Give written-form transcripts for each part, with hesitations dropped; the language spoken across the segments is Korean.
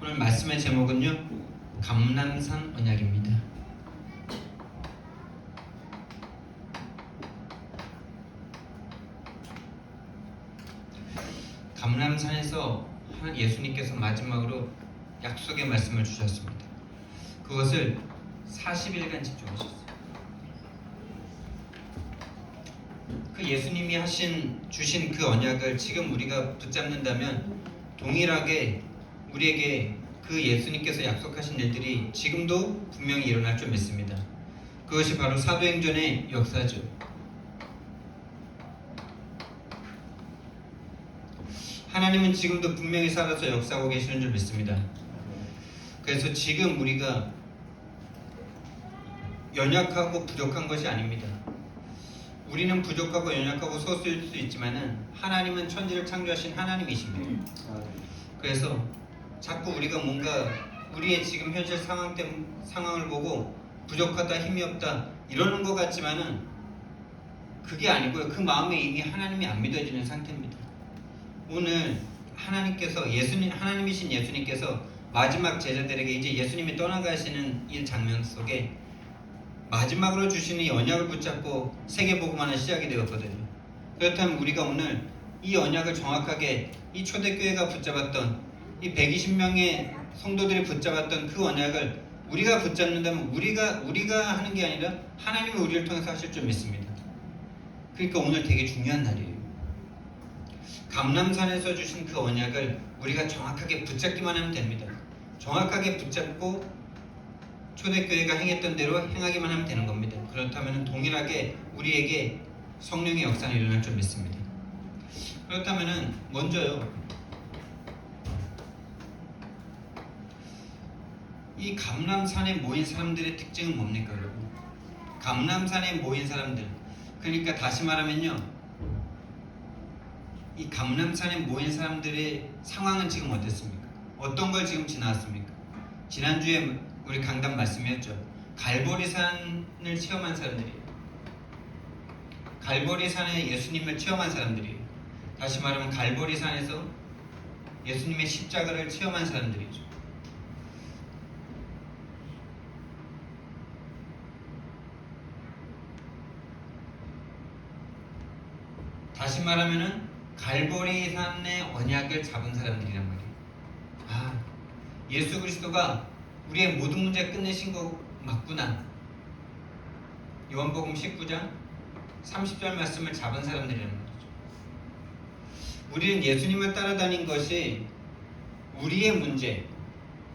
오늘 말씀의 제목은요, 감람산 언약입니다. 감람산에서 예수님께서 마지막으로 약속의 말씀을 주셨습니다. 그것을 40일간 집중하셨어요. 그 예수님이 주신 그 언약을 지금 우리가 붙잡는다면 동일하게 우리에게 그 예수님께서 약속하신 일들이 지금도 분명히 일어날 줄 믿습니다. 그것이 바로 사도행전의 역사죠. 하나님은 지금도 분명히 살아서 역사하고 계시는 줄 믿습니다. 그래서 지금 우리가 연약하고 부족한 것이 아닙니다. 우리는 부족하고 연약하고 소수일 수 있지만은 하나님은 천지를 창조하신 하나님이십니다. 그래서 자꾸 우리가 뭔가 우리의 지금 현실 상황을 보고 부족하다, 힘이 없다 이러는 것 같지만은 그게 아니고요. 그 마음에 이미 하나님이 안 믿어지는 상태입니다. 오늘 하나님이신 예수님께서 마지막 제자들에게 이제 예수님이 떠나가시는 이 장면 속에 마지막으로 주시는 이 언약을 붙잡고 세계복음화는 시작이 되었거든요. 그렇다면 우리가 오늘 이 언약을 정확하게 이 초대교회가 붙잡았던 이 120명의 성도들이 붙잡았던 그 언약을 우리가 붙잡는다면 우리가 하는 게 아니라 하나님이 우리를 통해서 하실 줄 믿습니다. 그러니까 오늘 되게 중요한 날이에요. 감람산에서 주신 그 언약을 우리가 정확하게 붙잡기만 하면 됩니다. 정확하게 붙잡고 초대교회가 행했던 대로 행하기만 하면 되는 겁니다. 그렇다면 동일하게 우리에게 성령의 역사는 일어날 줄 믿습니다. 그렇다면 먼저요, 이 감람산에 모인 사람들의 특징은 뭡니까, 여러분? 감람산에 모인 사람들, 그러니까 다시 말하면요, 이 감람산에 모인 사람들의 상황은 지금 어땠습니까? 어떤 걸 지금 지나왔습니까? 지난주에 우리 강단 말씀이었죠. 갈보리산을 체험한 사람들이에요. 갈보리산에 예수님을 체험한 사람들이에요. 다시 말하면 갈보리산에서 예수님의 십자가를 체험한 사람들이죠. 다시 말하면은 갈보리산의 언약을 잡은 사람들이란 말이에요. 예수 그리스도가 우리의 모든 문제 끝내신 거 맞구나. 요한복음 19장 30절 말씀을 잡은 사람들이라는 거죠. 우리는 예수님을 따라다닌 것이 우리의 문제,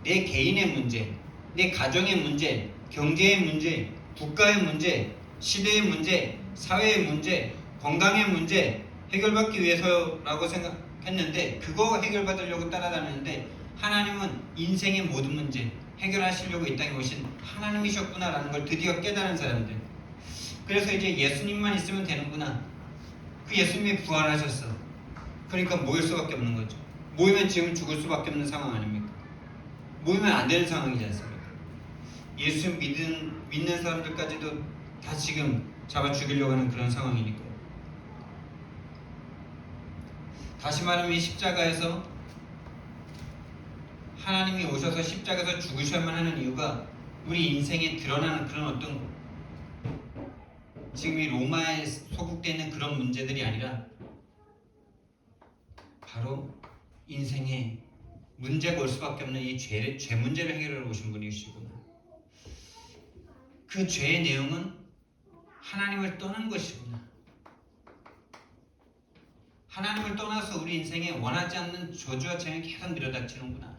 내 개인의 문제, 내 가정의 문제, 경제의 문제, 국가의 문제, 시대의 문제, 사회의 문제, 건강의 문제 해결받기 위해서라고 생각했는데 그거 해결받으려고 따라다녔는데 하나님은 인생의 모든 문제 해결하시려고 이 땅에 오신 하나님이셨구나라는 걸 드디어 깨달은 사람들. 그래서 이제 예수님만 있으면 되는구나. 그 예수님이 부활하셨어. 그러니까 모일 수밖에 없는 거죠. 모이면 지금 죽을 수밖에 없는 상황 아닙니까? 모이면 안 되는 상황이지 않습니까? 예수 믿는 사람들까지도 다 지금 잡아 죽이려고 하는 그런 상황이니까요. 다시 말하면 이 십자가에서 하나님이 오셔서 십자가에서 죽으셔야만 하는 이유가 우리 인생에 드러나는 그런 어떤 지금 이 로마에 소국되어 있는 그런 문제들이 아니라 바로 인생에 문제가 올 수밖에 없는 이 죄 문제를 해결하러 오신 분이시구나. 그 죄의 내용은 하나님을 떠난 것이구나. 하나님을 떠나서 우리 인생에 원하지 않는 저주와 재앙이 계속 밀어닥치는구나.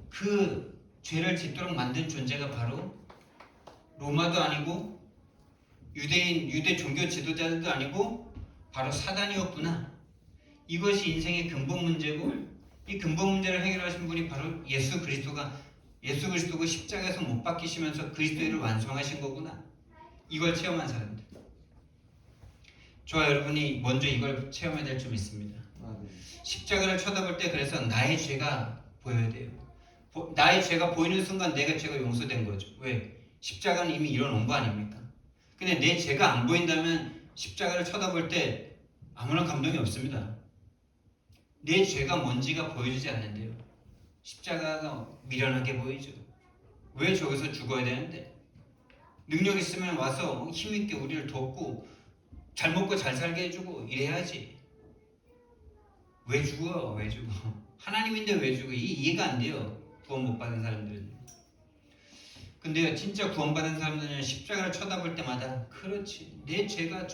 그 죄를 짓도록 만든 존재가 바로 로마도 아니고 유대 종교 지도자들도 아니고 바로 사단이었구나. 이것이 인생의 근본 문제고 이 근본 문제를 해결하신 분이 바로 예수 그리스도가 십자가에서 못 박히시면서 그리스도를 완성하신 거구나. 이걸 체험한 사람들. 저와 여러분이 먼저 이걸 체험해야 될 줄 믿습니다. 십자가를 쳐다볼 때 그래서 나의 죄가 보여야 돼요. 나의 죄가 보이는 순간 내가 죄가 용서된 거죠. 왜? 십자가는 이미 일어난 거 아닙니까? 근데 내 죄가 안 보인다면 십자가를 쳐다볼 때 아무런 감동이 없습니다. 내 죄가 뭔지가 보여지지 않는데요. 십자가가 미련하게 보이죠. 왜 저기서 죽어야 되는데? 능력 있으면 와서 힘있게 우리를 돕고 잘 먹고 잘 살게 해주고 이래야지. 왜 죽어? 왜 죽어? 하나님인데 왜 죽어? 이해가 안 돼요. 구원 못 받은 사람들은. 근데요, 진짜 구원받은 사람들은 십자가를 쳐다볼 때마다 그렇지, 내 죄가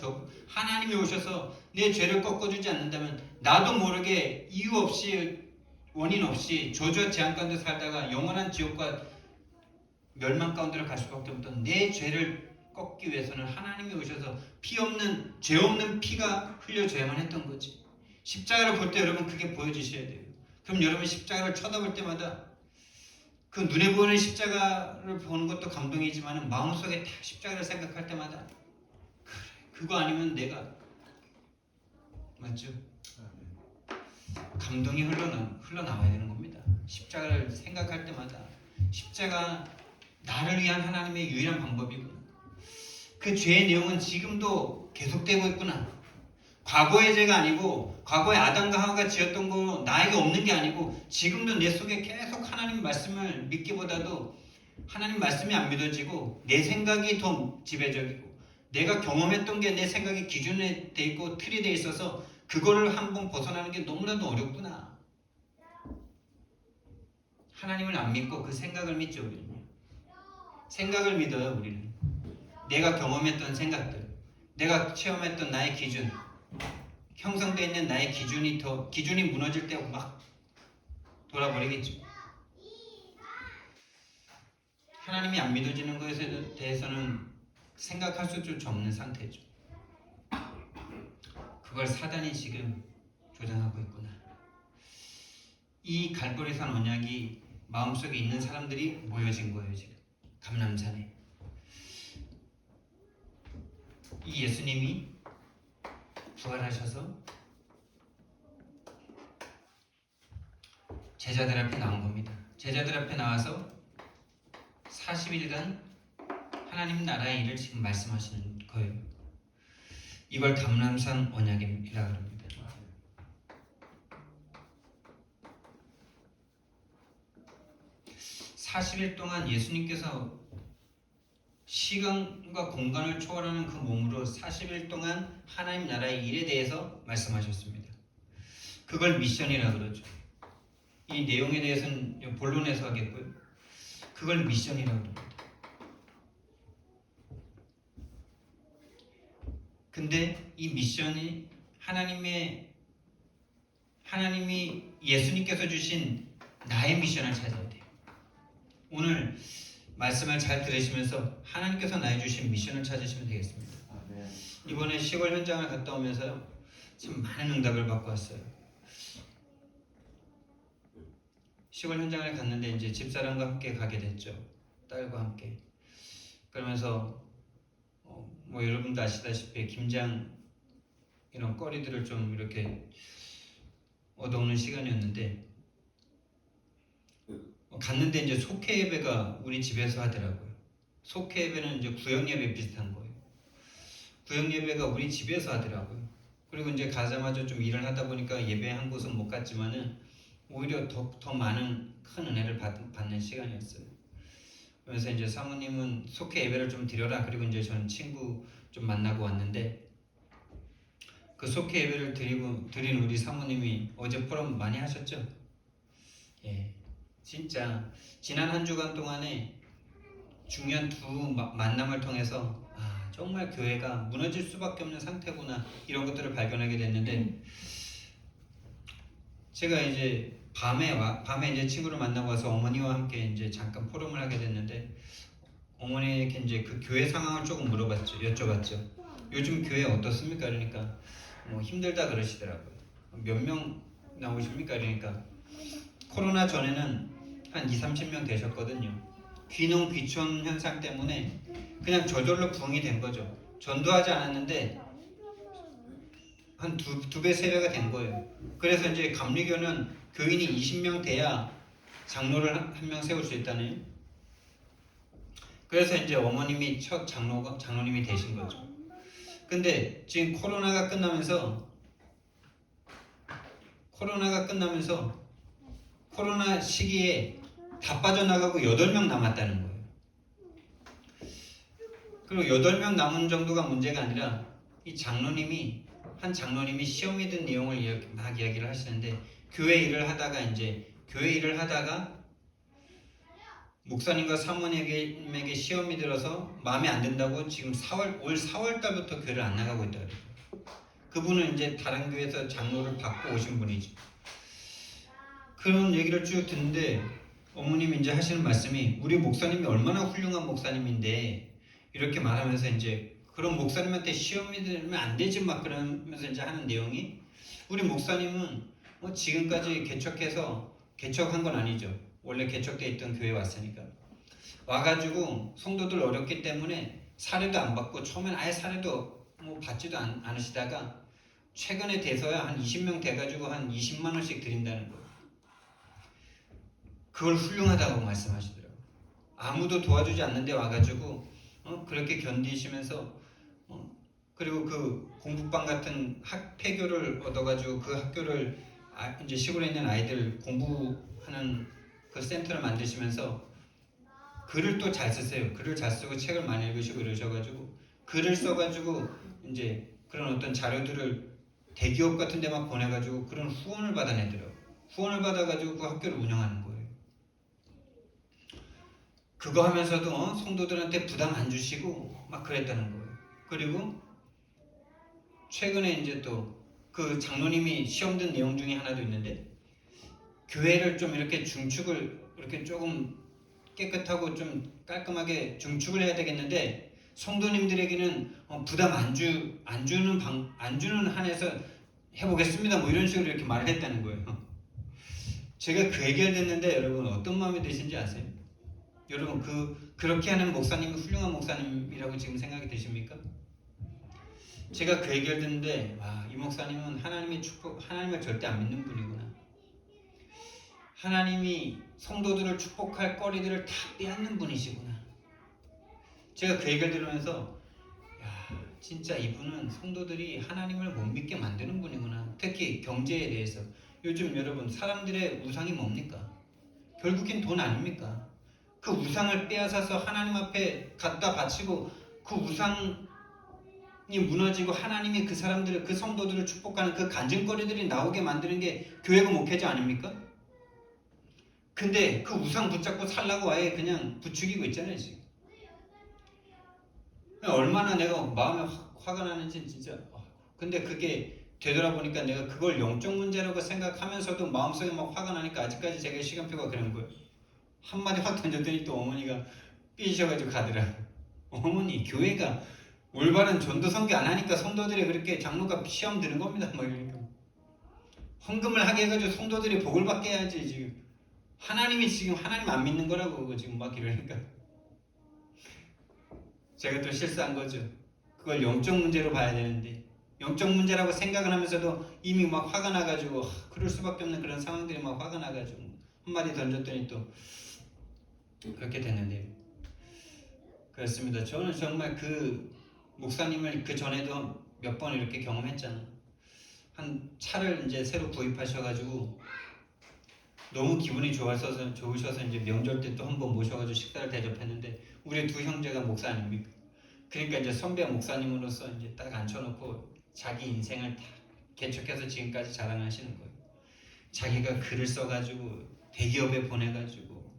하나님이 오셔서 내 죄를 꺾어주지 않는다면 나도 모르게 이유 없이 원인 없이 저주와 재앙 가운데 살다가 영원한 지옥과 멸망 가운데로 갈 수밖에 없던 내 죄를 꺾기 위해서는 하나님이 오셔서 피 없는, 죄 없는 피가 흘려져야만 했던 거지. 십자가를 볼 때 여러분 그게 보여지셔야 돼요. 그럼 여러분 십자가를 쳐다볼 때마다 그 눈에 보이는 십자가를 보는 것도 감동이지만 마음속에 다 십자가를 생각할 때마다 그래, 그거 아니면 내가 맞죠? 감동이 흘러나와야 되는 겁니다. 십자가를 생각할 때마다 십자가 나를 위한 하나님의 유일한 방법이구나. 그 죄의 내용은 지금도 계속되고 있구나. 과거의 죄가 아니고 과거에 아담과 하와가 지었던 거 나에게 없는 게 아니고 지금도 내 속에 계속 하나님 말씀을 믿기보다도 하나님 말씀이 안 믿어지고 내 생각이 더 지배적이고 내가 경험했던 게 내 생각의 기준에 돼 있고 틀이 돼 있어서 그거를 한번 벗어나는 게 너무나도 어렵구나. 하나님을 안 믿고 그 생각을 믿죠. 우리는 생각을 믿어요. 우리는 내가 경험했던 생각들, 내가 체험했던 나의 기준, 형성되어 있는 나의 기준이 무너질 때 막 돌아버리겠죠. 하나님이 안 믿어지는 것에 대해서는 생각할 수조차 없는 상태죠. 그걸 사단이 지금 조장하고 있구나. 이 갈보리산 언약이 마음속에 있는 사람들이 모여진 거예요. 지금 감람산에 이 예수님이 부활하셔서 제자들 앞에 나온 겁니다. 제자들 앞에 나와서 40일간 하나님 나라의 일을 지금 말씀하시는 거예요. 이걸 감람산 언약이라고 합니다. 40일 동안 예수님께서 시간과 공간을 초월하는 그 몸으로 40일 동안 하나님 나라의 일에 대해서 말씀하셨습니다. 그걸 미션이라고 그러죠. 이 내용에 대해서는 본론에서 하겠고요. 그걸 미션이라고 합니다. 근데 이 미션이 하나님이 예수님께서 주신 나의 미션을 찾아야 돼요. 오늘 말씀을 잘 들으시면서 하나님께서 나의 주신 미션을 찾으시면 되겠습니다. 이번에 시골 현장을 갔다 오면서 참 많은 응답을 받고 왔어요. 시골 현장을 갔는데 이제 집사람과 함께 가게 됐죠. 딸과 함께. 그러면서 뭐 여러분도 아시다시피 김장 이런 거리들을 좀 이렇게 얻어오는 시간이었는데 갔는데 이제 속회 예배가 우리 집에서 하더라고요. 속회 예배는 이제 구역 예배 비슷한 거예요. 구역 예배가 우리 집에서 하더라고요. 그리고 이제 가자마자 좀 일을 하다 보니까 예배 한 곳은 못 갔지만은 오히려 더 많은 큰 은혜를 받는 시간이었어요. 그래서 이제 사모님은 속회 예배를 좀 드려라. 그리고 이제 저는 친구 좀 만나고 왔는데 그 속회 예배를 드린 우리 사모님이 어제 포럼 많이 하셨죠? 예, 진짜 지난 한 주간 동안에 중요한 두 만남을 통해서 정말 교회가 무너질 수밖에 없는 상태구나 이런 것들을 발견하게 됐는데 제가 이제 밤에 이제 친구를 만나고 와서 어머니와 함께 이제 잠깐 포럼을 하게 됐는데 어머니에게 이제 그 교회 상황을 조금 여쭤봤죠. 요즘 교회 어떻습니까? 그러니까 뭐 힘들다 그러시더라고요. 몇 명 나오십니까? 그러니까 코로나 전에는 한 2-30명 되셨거든요. 귀농 귀촌 현상 때문에 그냥 저절로 부흥이 된 거죠. 전도하지 않았는데 한 두 배, 세 배가 된 거예요. 그래서 이제 감리교는 교인이 20명 돼야 장로를 한 명 세울 수 있다네요. 그래서 이제 어머님이 첫 장로님이 되신 거죠. 근데 지금 코로나가 끝나면서 코로나가 끝나면서 코로나 시기에 다 빠져나가고 8명 남았다는 거예요. 그리고 8명 남은 정도가 문제가 아니라 이 한 장로님이 시험에 든 내용을 막 이야기를 하시는데 교회 일을 하다가 목사님과 사모님에게 시험이 들어서 마음에 안 든다고 지금 올 4월 달부터 교회를 안 나가고 있다 그래요. 그분은 이제 다른 교회에서 장로를 받고 오신 분이죠. 그런 얘기를 쭉 듣는데 어머님이 이제 하시는 말씀이 우리 목사님이 얼마나 훌륭한 목사님인데 이렇게 말하면서 이제 그런 목사님한테 시험이 들면 안 되지 막 그러면서 이제 하는 내용이 우리 목사님은 지금까지 개척한 건 아니죠. 원래 개척돼 있던 교회에 왔으니까 와가지고 성도들 어렵기 때문에 사례도 안 받고 처음엔 아예 사례도 받지도 않으시다가 최근에 돼서야 한 20명 돼가지고 한 20만 원씩 드린다는 거예요. 그걸 훌륭하다고 말씀하시더라고요. 아무도 도와주지 않는데 와가지고 그렇게 견디시면서 그리고 그 공부방 같은 폐교를 얻어가지고 그 학교를 이제 시골에 있는 아이들 공부하는 그 센터를 만드시면서 글을 또 잘 쓰세요. 글을 잘 쓰고 책을 많이 읽으시고 이러셔가지고 글을 써가지고 이제 그런 어떤 자료들을 대기업 같은 데만 보내가지고 그런 후원을 받아내더라고요. 후원을 받아가지고 그 학교를 운영하는 거예요. 그거 하면서도 성도들한테 부담 안 주시고 막 그랬다는 거예요. 그리고 최근에 이제 또 그 장로님이 시험 든 내용 중에 하나도 있는데 교회를 좀 이렇게 중축을 이렇게 조금 깨끗하고 좀 깔끔하게 중축을 해야 되겠는데 성도님들에게는 부담 안 주는 한에서 해보겠습니다. 뭐 이런 식으로 이렇게 말을 했다는 거예요. 제가 그 얘기를 듣는데 여러분 어떤 마음이 드신지 아세요? 여러분 그렇게 하는 목사님이 훌륭한 목사님이라고 지금 생각이 드십니까? 제가 그 얘기를 듣는데 이 목사님은 하나님을 절대 안 믿는 분이구나. 하나님이 성도들을 축복할 거리들을 다 빼앗는 분이시구나. 제가 그 얘기를 들으면서 진짜 이분은 성도들이 하나님을 못 믿게 만드는 분이구나. 특히 경제에 대해서. 요즘 여러분 사람들의 우상이 뭡니까? 결국엔 돈 아닙니까? 그 우상을 빼앗아서 하나님 앞에 갖다 바치고 그 우상이 무너지고 하나님이 그 사람들을 그 성도들을 축복하는 그 간증거리들이 나오게 만드는 게 교회가 목회자 아닙니까? 근데 그 우상 붙잡고 살라고 아예 그냥 부추기고 있잖아요 지금. 얼마나 내가 마음에 화가 나는지 진짜. 근데 그게 되돌아보니까 내가 그걸 영적 문제라고 생각하면서도 마음속에 막 화가 나니까 아직까지 제가 시간표가 그런 거예요. 한마디 확 던졌더니 또 어머니가 삐지셔가지고 가더라. 어머니 교회가 올바른 전도 선교 안 하니까 성도들이 그렇게 장로가 시험 드는 겁니다. 뭐 이러니까 헌금을 하게 해가지고 성도들이 복을 받게 해야지 지금. 하나님이 지금 하나님 안 믿는 거라고 지금 막 이러니까 제가 또 실수한 거죠. 그걸 영적 문제로 봐야 되는데 영적 문제라고 생각을 하면서도 이미 막 화가 나가지고 그럴 수밖에 없는 그런 상황들이 막 화가 나가지고 한마디 던졌더니 또 그렇게 됐는데요. 그렇습니다. 저는 정말 그 목사님을 그 전에도 몇 번 이렇게 경험했잖아요. 한 차를 이제 새로 구입하셔가지고 너무 기분이 좋으셔서 이제 명절 때 또 한 번 모셔가지고 식사를 대접했는데 우리 두 형제가 목사 아닙니까? 그러니까 이제 선배 목사님으로서 이제 딱 앉혀놓고 자기 인생을 다 개척해서 지금까지 자랑하시는 거예요. 자기가 글을 써가지고 대기업에 보내가지고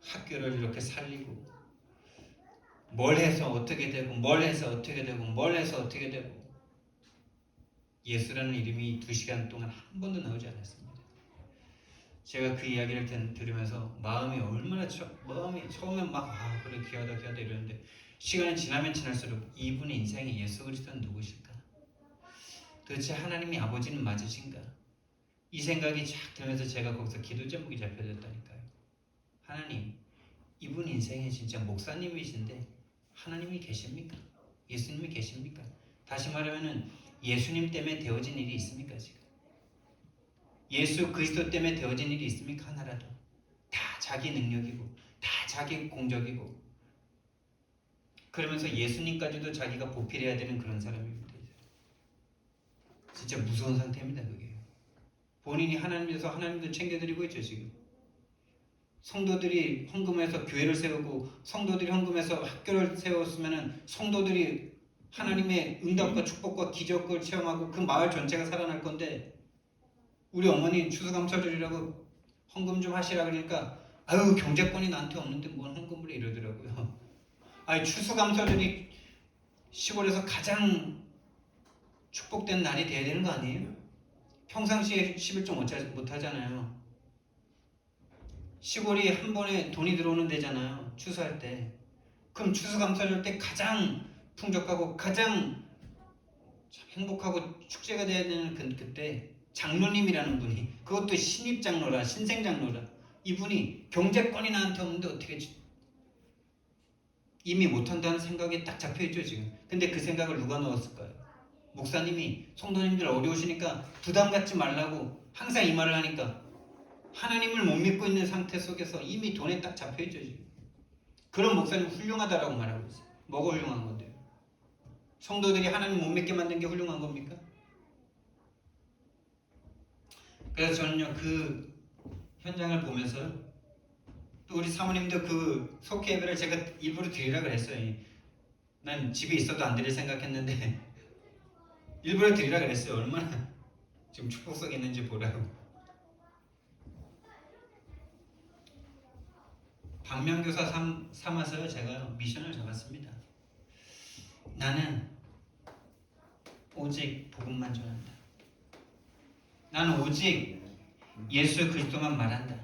학교를 이렇게 살리고 뭘 해서 어떻게 되고 뭘 해서 어떻게 되고 뭘 해서 어떻게 되고 예수라는 이름이 2시간 동안 한 번도 나오지 않았습니다. 제가 그 이야기를 들으면서 마음이 처음엔 막 그래 귀하다 이러는데 시간이 지나면 지날수록 이분의 인생에 예수 그리스도는 누구실까? 도대체 하나님이 아버지는 맞으신가? 이 생각이 쫙 들면서 제가 거기서 기도 제목이 잡혀졌다니까요. 하나님, 이분 인생에 진짜 목사님이신데 하나님이 계십니까? 예수님이 계십니까? 다시 말하면은 예수님 때문에 되어진 일이 있습니까 지금? 예수 그리스도 때문에 되어진 일이 있습니까? 하나라도. 다 자기 능력이고 다 자기 공적이고 그러면서 예수님까지도 자기가 보필해야 되는 그런 사람입니다. 진짜 무서운 상태입니다 그게. 본인이 하나님에서 하나님도 챙겨드리고 있죠 지금. 성도들이 헌금해서 교회를 세우고 성도들이 헌금해서 학교를 세웠으면은 성도들이 하나님의 응답과 축복과 기적을 체험하고 그 마을 전체가 살아날 건데 우리 어머니 추수감사절이라고 헌금 좀 하시라 그러니까 아유 경제권이 나한테 없는데 뭔 헌금을 이러더라고요. 아니 추수감사절이 시골에서 가장 축복된 날이 돼야 되는 거 아니에요? 평상시에 11조 못 하잖아요. 시골이 한 번에 돈이 들어오는 데잖아요. 추수할 때. 그럼 추수감사절 때 가장 풍족하고 가장 행복하고 축제가 돼야 되는 그때 장로님이라는 분이 그것도 신입장로라 신생장로라 이분이 경제권이 나한테 없는데 어떻게 이미 못한다는 생각이 딱 잡혀있죠 지금. 근데 그 생각을 누가 넣었을까요? 목사님이 성도님들 어려우시니까 부담 갖지 말라고 항상 이 말을 하니까 하나님을 못 믿고 있는 상태 속에서 이미 돈에 딱 잡혀있죠 지금. 그런 목사님 훌륭하다라고 말하고 있어요. 뭐가 훌륭한 건데요? 성도들이 하나님 못 믿게 만든 게 훌륭한 겁니까? 그래서 저는요 그 현장을 보면서 또 우리 사모님도 그 속회 예배를 제가 일부러 드리라 그랬어요. 난 집에 있어도 안 드릴 생각했는데 일부러 드리라 그랬어요. 얼마나 지금 축복성 있는지 보라고. 방면교사 삼아서 제가 미션을 잡았습니다. 나는 오직 복음만 전한다. 나는 오직 예수 그리스도만 말한다.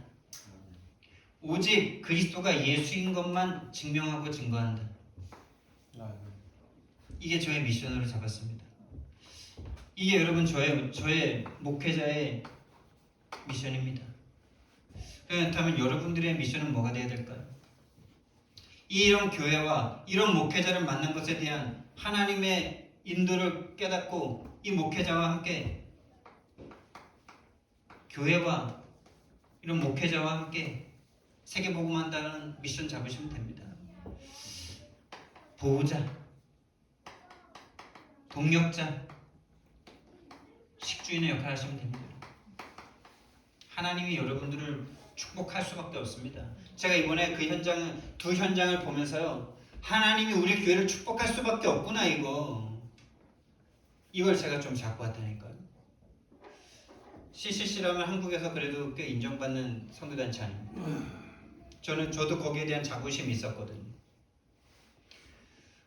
오직 그리스도가 예수인 것만 증명하고 증거한다. 이게 저의 미션으로 잡았습니다. 이게 여러분 저의 목회자의 미션입니다. 그렇다면 여러분들의 미션은 뭐가 되어야 될까요? 이런 교회와 이런 목회자를 만난 것에 대한 하나님의 인도를 깨닫고 이 목회자와 함께 교회와 이런 목회자와 함께 세계복음한다는 미션 잡으시면 됩니다. 보호자, 동력자, 식주인의 역할을 하시면 됩니다. 하나님이 여러분들을 축복할 수밖에 없습니다. 제가 이번에 그 두 현장을 보면서요 하나님이 우리 교회를 축복할 수밖에 없구나 이걸 제가 좀 잡고 왔다니까요. CCC라면 한국에서 그래도 꽤 인정받는 선교단체 아닙니까? 저도 거기에 대한 자부심이 있었거든요.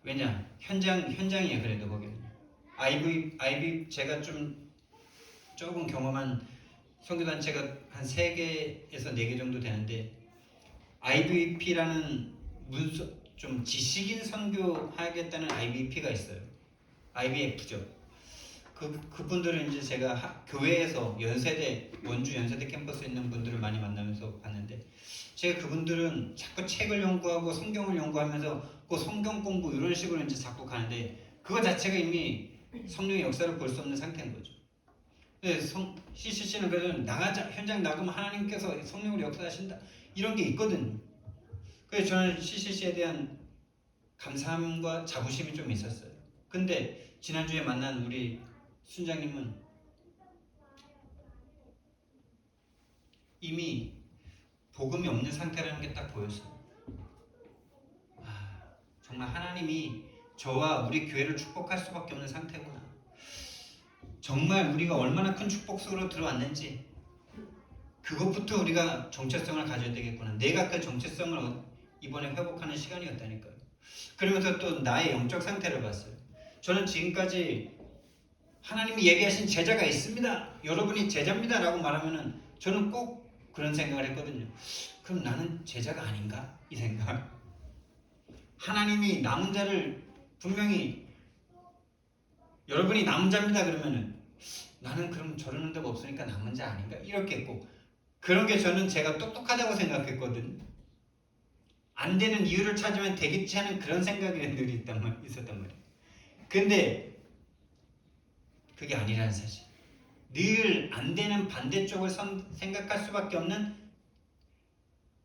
왜냐 현장이에요. 그래도 거기는 IB 제가 조금 경험한 선교단체가 한 3개에서 4개 정도 되는데 IBP라는 좀 지식인 선교하겠다는 IBP가 있어요. IBF죠. 그분들은 이제 제가 교회에서 원주 연세대 캠퍼스에 있는 분들을 많이 만나면서 봤는데 제가 그분들은 자꾸 책을 연구하고 성경을 연구하면서 그 성경 공부 이런 식으로 이제 자꾸 가는데 그거 자체가 이미 성령의 역사를 볼 수 없는 상태인 거죠. CCC는 그래도 현장 나가면 하나님께서 성령으로 역사하신다 이런 게 있거든요. 그래서 저는 CCC에 대한 감사함과 자부심이 좀 있었어요. 근데 지난주에 만난 우리 순장님은 이미 복음이 없는 상태라는 게 딱 보였어요. 정말 하나님이 저와 우리 교회를 축복할 수밖에 없는 상태구나. 정말 우리가 얼마나 큰 축복 속으로 들어왔는지 그것부터 우리가 정체성을 가져야 되겠구나. 내가 그 정체성을 이번에 회복하는 시간이었다니까요. 그러면서 또 나의 영적 상태를 봤어요. 저는 지금까지 하나님이 얘기하신 제자가 있습니다. 여러분이 제자입니다 라고 말하면은 저는 꼭 그런 생각을 했거든요. 그럼 나는 제자가 아닌가? 이 생각. 하나님이 남은 자를 분명히 여러분이 남은 자입니다 그러면은 나는 그럼 저런 응답 없으니까 남은 자 아닌가? 이렇게 했고 그런 게 저는 제가 똑똑하다고 생각했거든요. 안 되는 이유를 찾으면 되겠지 하는 그런 생각이 늘 있었단 말이에요. 근데 그게 아니라는 사실. 늘 안 되는 반대쪽을 생각할 수밖에 없는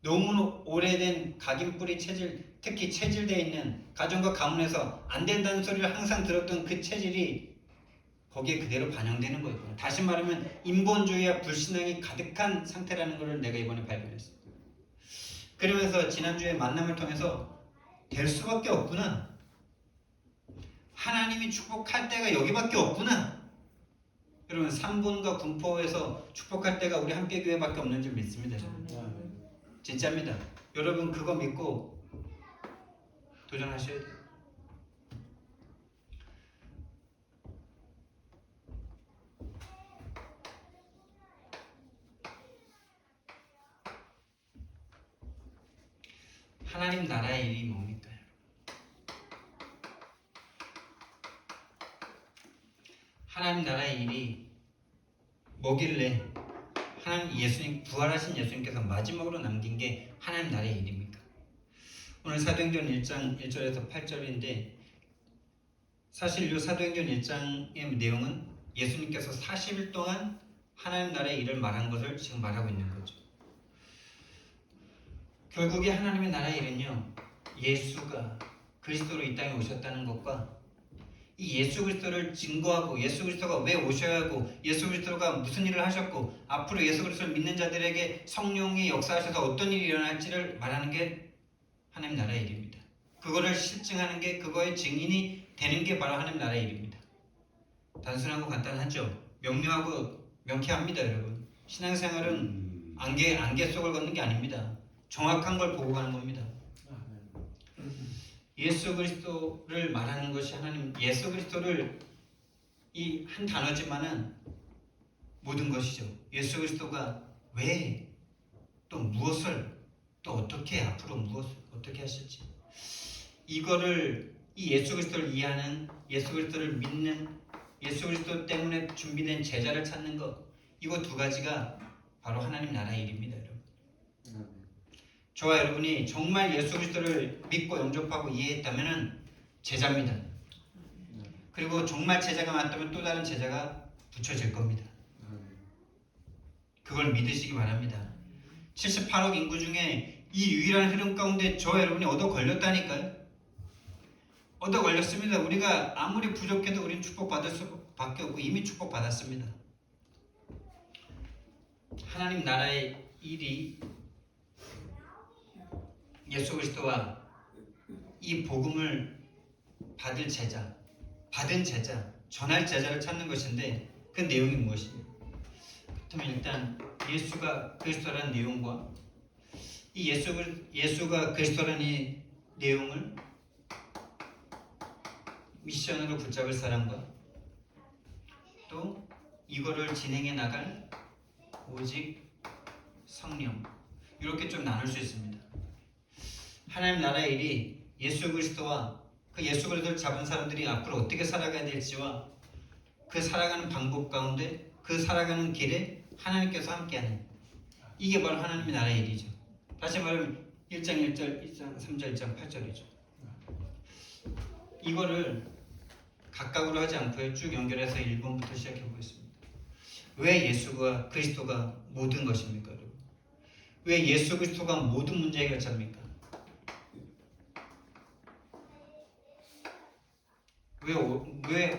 너무 오래된 각인뿌리 체질, 특히 체질되어 있는 가정과 가문에서 안 된다는 소리를 항상 들었던 그 체질이 거기에 그대로 반영되는 거예요. 다시 말하면 인본주의와 불신앙이 가득한 상태라는 것을 내가 이번에 발견했어요. 그러면서 지난주에 만남을 통해서 될 수밖에 없구나. 하나님이 축복할 때가 여기밖에 없구나. 여러분 삼본과 군포에서 축복할 때가 우리 함께교회밖에 없는 줄 믿습니다. 진짜입니다. 여러분 그거 믿고 도전하셔야 돼요. 하나님 나라의 일이 뭡니까? 하나님 나라의 일이 뭐길래 하나님 예수님 부활하신 예수님께서 마지막으로 남긴 게 하나님 나라의 일입니까? 오늘 사도행전 1장 1절에서 8절인데 사실 이 사도행전 1장의 내용은 예수님께서 40일 동안 하나님 나라의 일을 말한 것을 지금 말하고 있는 거죠. 결국에 하나님의 나라의 일은요, 예수가 그리스도로 이 땅에 오셨다는 것과 이 예수 그리스도를 증거하고 예수 그리스도가 왜 오셔야 하고 예수 그리스도가 무슨 일을 하셨고 앞으로 예수 그리스도를 믿는 자들에게 성령이 역사하셔서 어떤 일이 일어날지를 말하는 게 하나님 나라의 일입니다. 그거를 실증하는 게 그거의 증인이 되는 게 바로 하나님 나라의 일입니다. 단순하고 간단하죠. 명료하고 명쾌합니다, 여러분. 신앙생활은 안개 속을 걷는 게 아닙니다. 정확한 걸 보고 가는 겁니다. 예수 그리스도를 말하는 것이 하나님, 예수 그리스도를 이 한 단어지만은 모든 것이죠. 예수 그리스도가 왜 또 무엇을 또 어떻게 앞으로 무엇을 어떻게 하실지 이거를 이 예수 그리스도를 이해하는 예수 그리스도를 믿는 예수 그리스도 때문에 준비된 제자를 찾는 것 이거 두 가지가 바로 하나님 나라의 일입니다, 여러분. 저와 여러분이 정말 예수 그리스도를 믿고 영접하고 이해했다면 제자입니다. 그리고 정말 제자가 맞다면 또 다른 제자가 붙여질 겁니다. 그걸 믿으시기 바랍니다. 78억 인구 중에 이 유일한 흐름 가운데 저와 여러분이 얻어 걸렸다니까요. 얻어 걸렸습니다. 우리가 아무리 부족해도 우리는 축복받을 수밖에 없고 이미 축복받았습니다. 하나님 나라의 일이 예수 그리스도와 이 복음을 받을 제자, 받은 제자, 전할 제자를 찾는 것인데 그 내용이 무엇입니까? 그렇다면 일단 예수가 그리스도라는 내용과 이 예수가 그리스도라는 이 내용을 미션으로 붙잡을 사람과 또 이거를 진행해 나갈 오직 성령 이렇게 좀 나눌 수 있습니다. 하나님 나라의 일이 예수 그리스도와 그 예수 그리스도를 잡은 사람들이 앞으로 어떻게 살아가야 될지와 그 살아가는 방법 가운데 그 살아가는 길에 하나님께서 함께하는 이게 바로 하나님의 나라의 일이죠. 다시 말하면 1장 1절, 1장 3절, 1장 8절이죠. 이거를 각각으로 하지 않고요. 쭉 연결해서 1번부터 시작해 보겠습니다. 왜 예수가 그리스도가 모든 것입니까, 여러분? 왜 예수 그리스도가 모든 문제 해결자입니까? 왜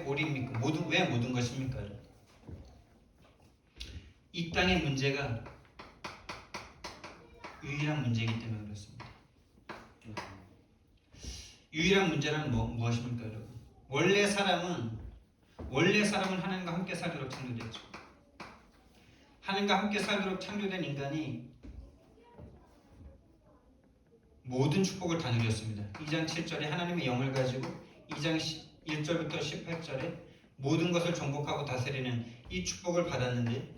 올입니까? 왜 모든 것입니까? 이 땅의 문제가 유일한 문제이기 때문에 그렇습니다. 유일한 문제는 무엇입니까, 여러분? 원래 사람은 하나님과 함께 살도록 창조됐죠. 하나님과 함께 살도록 창조된 인간이 모든 축복을 다 누렸습니다. 2장 7절에 하나님의 영을 가지고 2장 1절부터 18절에 모든 것을 정복하고 다스리는 이 축복을 받았는데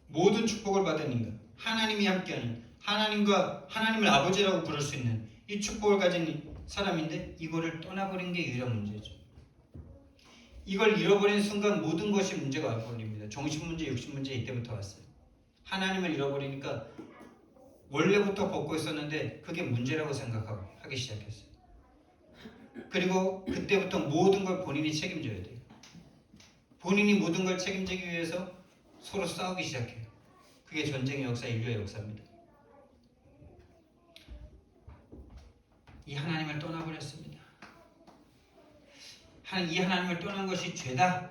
모든 축복을 받은 인간, 하나님이 함께하는 하나님을 아버지라고 부를 수 있는 이 축복을 가진 사람인데 이거를 떠나버린 게 유일한 문제죠. 이걸 잃어버린 순간 모든 것이 문제가 와버립니다. 정신 문제, 육신 문제 이때부터 왔어요. 하나님을 잃어버리니까 원래부터 벗고 있었는데 그게 문제라고 생각하고 하기 시작했어요. 그리고 그때부터 모든 걸 본인이 책임져야 돼요. 본인이 모든 걸 책임지기 위해서 서로 싸우기 시작해요. 그게 전쟁의 역사, 인류의 역사입니다. 이 하나님을 떠나버렸습니다. 이 하나님을 떠난 것이 죄다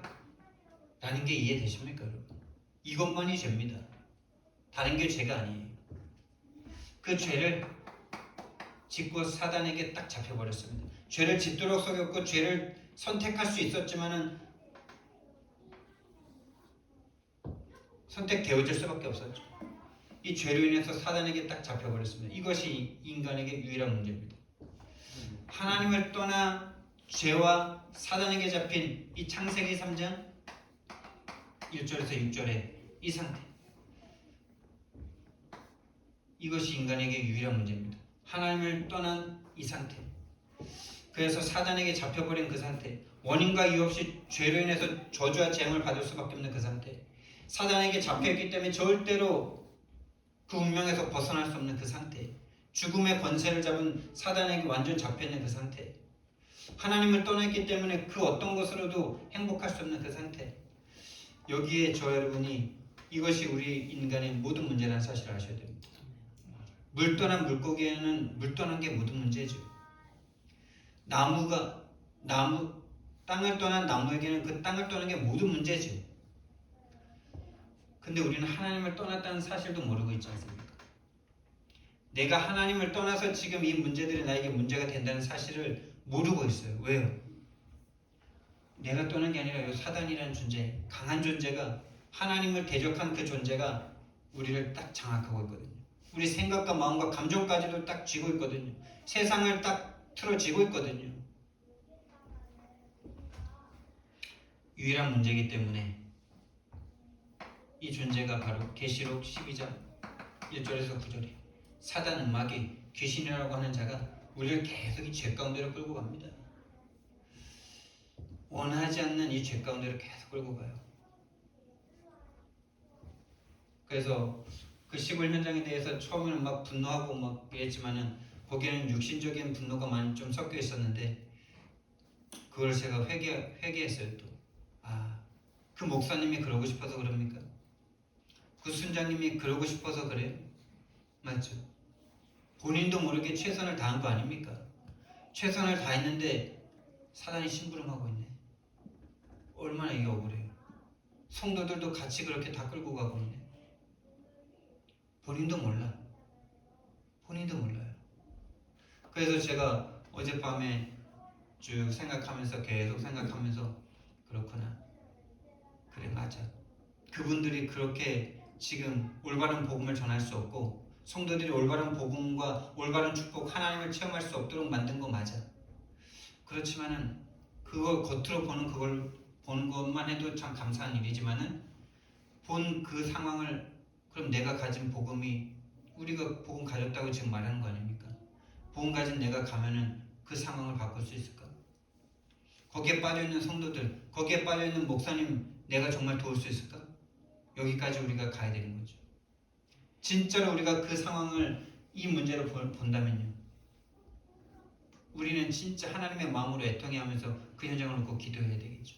라는 게 이해되십니까 여러분? 이것만이 죄입니다. 다른 게 죄가 아니에요. 그 죄를 짓고 사단에게 딱 잡혀버렸습니다. 죄를 짓도록 속였고 죄를 선택할 수 있었지만은 선택되어질 수밖에 없었죠. 이 죄로 인해서 사단에게 딱 잡혀버렸습니다. 이것이 인간에게 유일한 문제입니다. 하나님을 떠나 죄와 사단에게 잡힌 이 창세기 3장 1절에서 6절의 이 상태, 이것이 인간에게 유일한 문제입니다. 하나님을 떠난 이 상태, 그래서 사단에게 잡혀버린 그 상태, 원인과 이유 없이 죄로 인해서 저주와 재앙을 받을 수밖에 없는 그 상태, 사단에게 잡혀있기 때문에 절대로 그 운명에서 벗어날 수 없는 그 상태, 죽음의 권세를 잡은 사단에게 완전 잡혀있는 그 상태, 하나님을 떠났기 때문에 그 어떤 것으로도 행복할 수 없는 그 상태, 여기에 저 여러분이 이것이 우리 인간의 모든 문제라는 사실을 아셔야 됩니다. 물 떠난 물고기에는 물 떠난 게 모든 문제죠. 땅을 떠난 나무에게는 그 땅을 떠난 게 모든 문제죠. 근데 우리는 하나님을 떠났다는 사실도 모르고 있지 않습니까? 내가 하나님을 떠나서 지금 이 문제들이 나에게 문제가 된다는 사실을 모르고 있어요. 왜요? 내가 떠난 게 아니라 이 사단이라는 존재, 강한 존재가, 하나님을 대적한 그 존재가 우리를 딱 장악하고 있거든요. 우리 생각과 마음과 감정까지도 딱 쥐고 있거든요. 세상을 딱 틀어쥐고 있거든요. 유일한 문제이기 때문에 이 존재가 바로 계시록 12장 1절에서 9절에 사단 음악이 귀신이라고 하는 자가 우리를 계속 이 죄 가운데로 끌고 갑니다. 원하지 않는 이 죄 가운데로 계속 끌고 가요. 그래서 그 시골 현장에 대해서 처음에는 막 분노하고 막 그랬지만은 거기에는 육신적인 분노가 많이 좀 섞여 있었는데 그걸 제가 회개했어요. 또 그 목사님이 그러고 싶어서 그럽니까? 그 순장님이 그러고 싶어서 그래요? 맞죠? 본인도 모르게 최선을 다한 거 아닙니까? 최선을 다했는데 사단이 심부름하고 있네. 얼마나 이게 억울해요. 성도들도 같이 그렇게 다 끌고 가고 있네. 본인도 몰라. 본인도 몰라요. 그래서 제가 어젯밤에 쭉 생각하면서 계속 생각하면서 그렇구나. 그래 맞아. 그분들이 그렇게 지금 올바른 복음을 전할 수 없고 성도들이 올바른 복음과 올바른 축복 하나님을 체험할 수 없도록 만든 거 맞아. 그렇지만은 그걸 겉으로 그걸 보는 것만 해도 참 감사한 일이지만은 본 그 상황을 그럼 내가 가진 복음이 우리가 복음 가졌다고 지금 말하는 거 아닙니까? 복음 가진 내가 가면은 그 상황을 바꿀 수 있을까? 거기에 빠져있는 성도들, 거기에 빠져있는 목사님 내가 정말 도울 수 있을까? 여기까지 우리가 가야 되는 거죠. 진짜로 우리가 그 상황을 이 문제로 본다면요, 우리는 진짜 하나님의 마음으로 애통해 하면서 그 현장을 놓고 기도해야 되겠죠.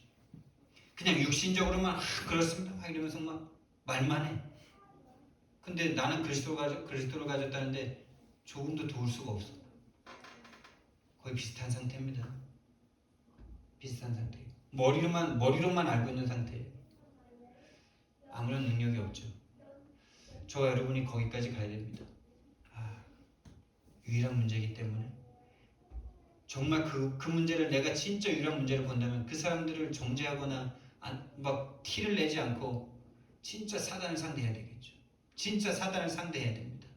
그냥 육신적으로만 그렇습니다 막 이러면서 막 말만 해. 근데 나는 그리스도를 가졌다는데 조금도 도울 수가 없어. 거의 비슷한 상태입니다. 비슷한 상태. 머리로만 알고 있는 상태예요. 아무런 능력이 없죠. 저와 여러분이 거기까지 가야 됩니다. 유일한 문제이기 때문에 정말 그 문제를 내가 진짜 유일한 문제로 본다면 그 사람들을 정죄하거나 막 티를 내지 않고 진짜 사단을 상대해야 되겠죠. 진짜 사단을 상대해야 됩니다.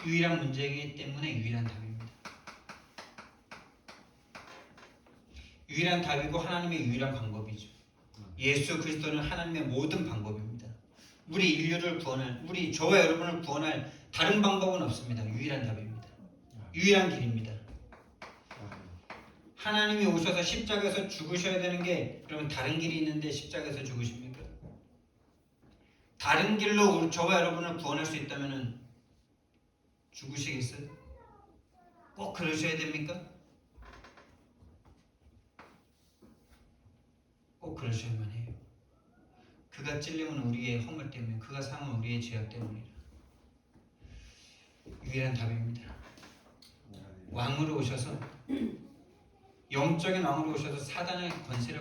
유일한 문제이기 때문에 유일한 답입니다. 유일한 답이고 하나님의 유일한 방법이죠. 예수 그리스도는 하나님의 모든 방법입니다. 우리 인류를 구원할, 저와 여러분을 구원할 다른 방법은 없습니다. 유일한 답입니다. 유일한 길입니다. 하나님이 오셔서 십자가에서 죽으셔야 되는 게 그러면 다른 길이 있는데 십자가에서 죽으십니까? 다른 길로 저와 여러분을 구원할 수 있다면 죽으시겠어요? 꼭 그러셔야 됩니까? 꼭 그러셔야만 해요. 그가 찔림은 우리의 허물 때문에, 그가 상은 우리의 죄악 때문이라. 유일한 답입니다. 왕으로 오셔서 영적인 왕으로 오셔서 사단의 권세를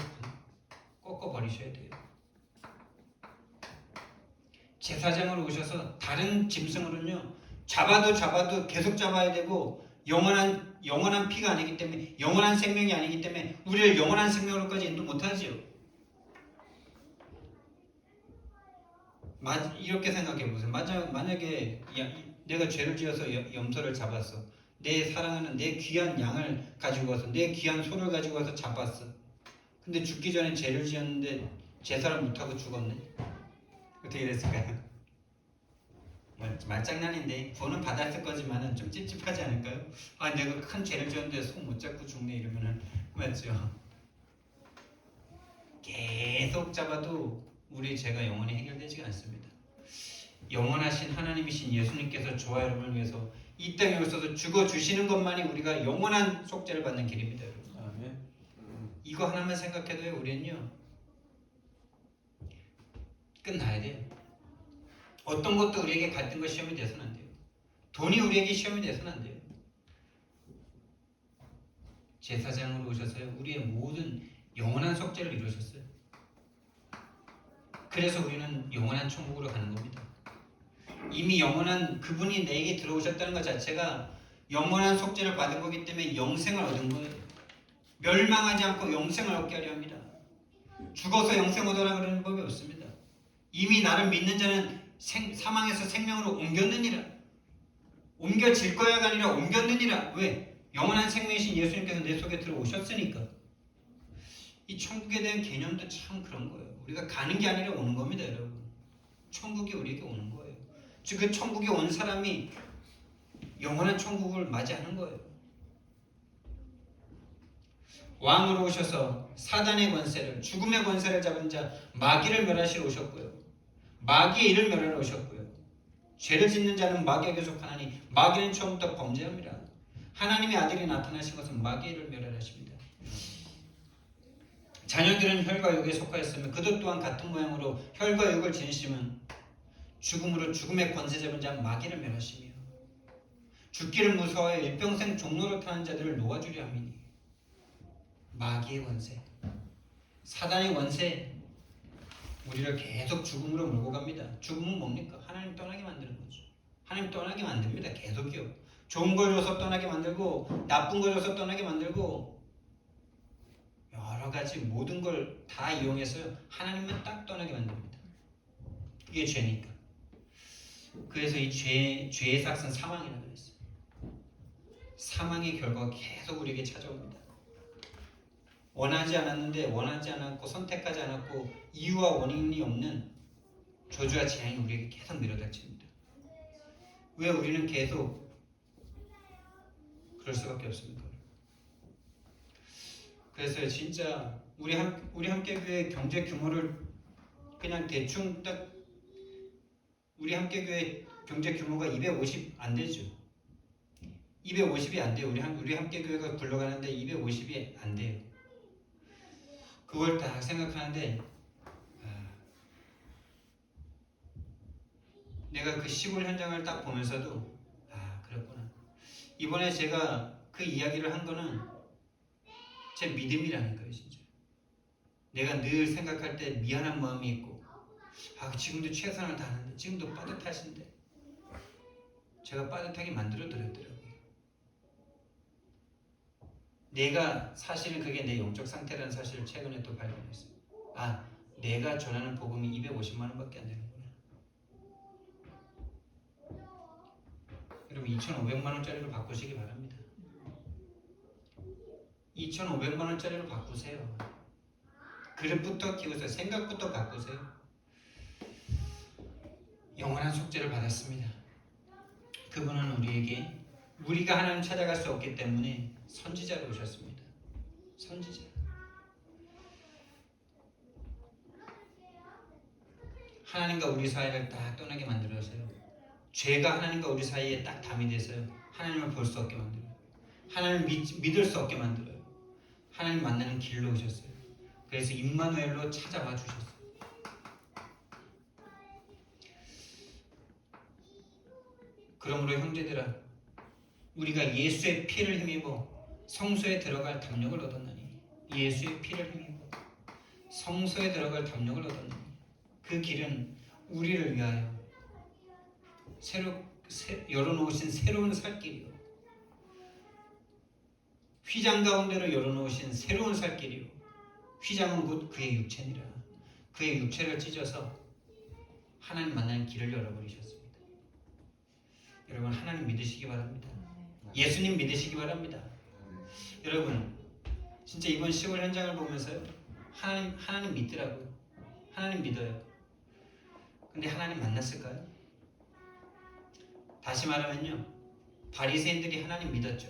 꺾어버리셔야 돼요. 제사장으로 오셔서 다른 짐승으로는요 잡아도 계속 잡아야 되고 영원한 피가 아니기 때문에 영원한 생명이 아니기 때문에 우리를 영원한 생명으로까지 인도 못하지요. 이렇게 생각해 보세요. 만약에 내가 죄를 지어서 염소를 잡았어. 내 사랑하는 내 귀한 양을 가지고 와서 내 귀한 소를 가지고 와서 잡았어. 근데 죽기 전에 죄를 지었는데 제사를 못하고 죽었네. 어떻게 됐을까요? 말장난인데 구원은 받았을 거지만은 좀 찝찝하지 않을까요? 아 내가 큰 죄를 지었는데 손 못 잡고 죽네 이러면은 맞죠? 계속 잡아도 우리 죄가 영원히 해결되지 않습니다. 영원하신 하나님이신 예수님께서 저와 여러분을 위해서 이 땅에 오셔서 죽어주시는 것만이 우리가 영원한 속죄를 받는 길입니다. 여러분. 아멘. 이거 하나만 생각해도요 우리는요 끝나야 돼요. 어떤 것도 우리에게 갈등과 시험이 돼서는 안 돼요. 돈이 우리에게 시험이 돼서는 안 돼요. 제사장으로 오셔서요 우리의 모든 영원한 속죄를 이루셨어요. 그래서 우리는 영원한 천국으로 가는 겁니다. 이미 영원한 그분이 내게 들어오셨다는 것 자체가 영원한 속죄를 받은 거기 때문에 영생을 얻은 거예요. 멸망하지 않고 영생을 얻게 하려 합니다. 죽어서 영생 얻으라 그러는 법이 없습니다. 이미 나를 믿는 자는 사망에서 생명으로 옮겼느니라. 옮겨질 거야가 아니라 옮겼느니라. 왜? 영원한 생명이신 예수님께서 내 속에 들어오셨으니까. 이 천국에 대한 개념도 참 그런 거예요. 우리가 가는 게 아니라 오는 겁니다, 여러분. 천국이 우리에게 오는 거예요. 즉 그 천국에 온 사람이 영원한 천국을 맞이하는 거예요. 왕으로 오셔서 사단의 권세를, 죽음의 권세를 잡은 자 마귀를 멸하시러 오셨고요. 마귀의 일을 멸하러 오셨고요. 죄를 짓는 자는 마귀에게 속하나니 마귀는 처음부터 범죄합니다. 하나님의 아들이 나타나신 것은 마귀의 일을 멸하려 하십니다. 자녀들은 혈과 육에 속하였으며 그도 또한 같은 모양으로 혈과 육을 지니시면 죽음으로 죽음의 권세 잡은 자 마귀를 멸하시며 죽기를 무서워하여 일평생 종로를 타는 자들을 놓아주려 함이니 마귀의 권세, 사단의 권세 우리를 계속 죽음으로 몰고 갑니다. 죽음은 뭡니까? 하나님 떠나게 만드는 거죠. 하나님 떠나게 만듭니다. 계속이요. 좋은 걸 줘서 떠나게 만들고 나쁜 걸 줘서 떠나게 만들고 여러 가지 모든 걸 다 이용해서요. 하나님만 딱 떠나게 만듭니다. 그게 죄니까. 그래서 이 죄의 삭은 사망이라고 했어요. 사망의 결과가 계속 우리에게 찾아옵니다. 원하지 않았는데 원하지 않았고 선택하지 않았고 이유와 원인이 없는 저주와 재앙이 우리에게 계속 밀어닥칩니다. 왜 우리는 계속 그럴 수밖에 없습니까? 그래서 진짜 우리 함께교회 경제 규모를 그냥 대충 딱 우리 함께교회 경제 규모가 250 안 되죠. 250이 안 돼요. 우리 함께교회가 굴러가는데 250이 안 돼요. 그걸 딱 생각하는데 내가 그 시골 현장을 딱 보면서도 그렇구나. 이번에 제가 그 이야기를 한 거는 제 믿음이라니까요. 진짜 내가 늘 생각할 때 미안한 마음이 있고 지금도 최선을 다하는데 지금도 빠듯하신데 제가 빠듯하게 만들어 드렸더라고요. 내가 사실은 그게 내 영적 상태라는 사실을 최근에 또 발견했어요. 내가 전하는 복음이 250만 원밖에 안 되는구나. 여러분 2,500만 원짜리로 바꾸시기 바랍니다. 2,500만 원짜리로 바꾸세요. 그릇부터 키우세요. 생각부터 바꾸세요. 영원한 속죄를 받았습니다. 그분은 우리가 하나님 찾아갈 수 없기 때문에 선지자로 오셨습니다. 선지자. 하나님과 우리 사이를 딱 떠나게 만들어서요. 죄가 하나님과 우리 사이에 딱 담이 돼서요. 하나님을 볼 수 없게 만들어요. 하나님을 믿을 수 없게 만들어요. 하나님 만나는 길로 오셨어요. 그래서 임마누엘로 찾아와 주셨어요. 그러므로 형제들아 우리가 예수의 피를 힘입어 성소에 들어갈 담력을 얻었나니. 예수의 피를 힘입어 성소에 들어갈 담력을 얻었나니. 그 길은 우리를 위하여 열어놓으신 새로운 살 길이요, 휘장 가운데로 열어놓으신 새로운 살 길이요, 휘장은 곧 그의 육체니라. 그의 육체를 찢어서 하나님 만나는 길을 열어버리셨습니다. 여러분, 하나님 믿으시기 바랍니다. 예수님 믿으시기 바랍니다. 여러분, 진짜 이번 10월 현장을 보면서요, 하나님 믿더라고요. 하나님 믿어요. 근데 하나님 만났을까요? 다시 말하면요, 바리새인들이 하나님 믿었죠.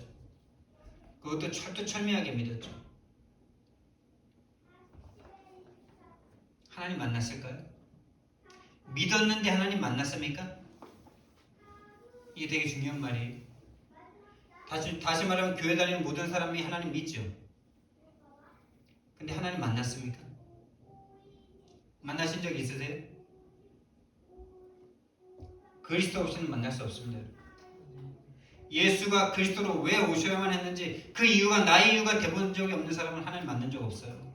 그것도 철두철미하게 믿었죠. 하나님 만났을까요? 믿었는데 하나님 만났습니까? 이게 되게 중요한 말이에요. 다시 말하면 교회 다니는 모든 사람이 하나님 믿죠. 근데 하나님 만났습니까? 만나신 적 있으세요? 그리스도 없이는 만날 수 없습니다. 예수가 그리스도로 왜 오셔야만 했는지 그 이유가 나의 이유가 되본 적이 없는 사람은 하나님 만난 적 없어요.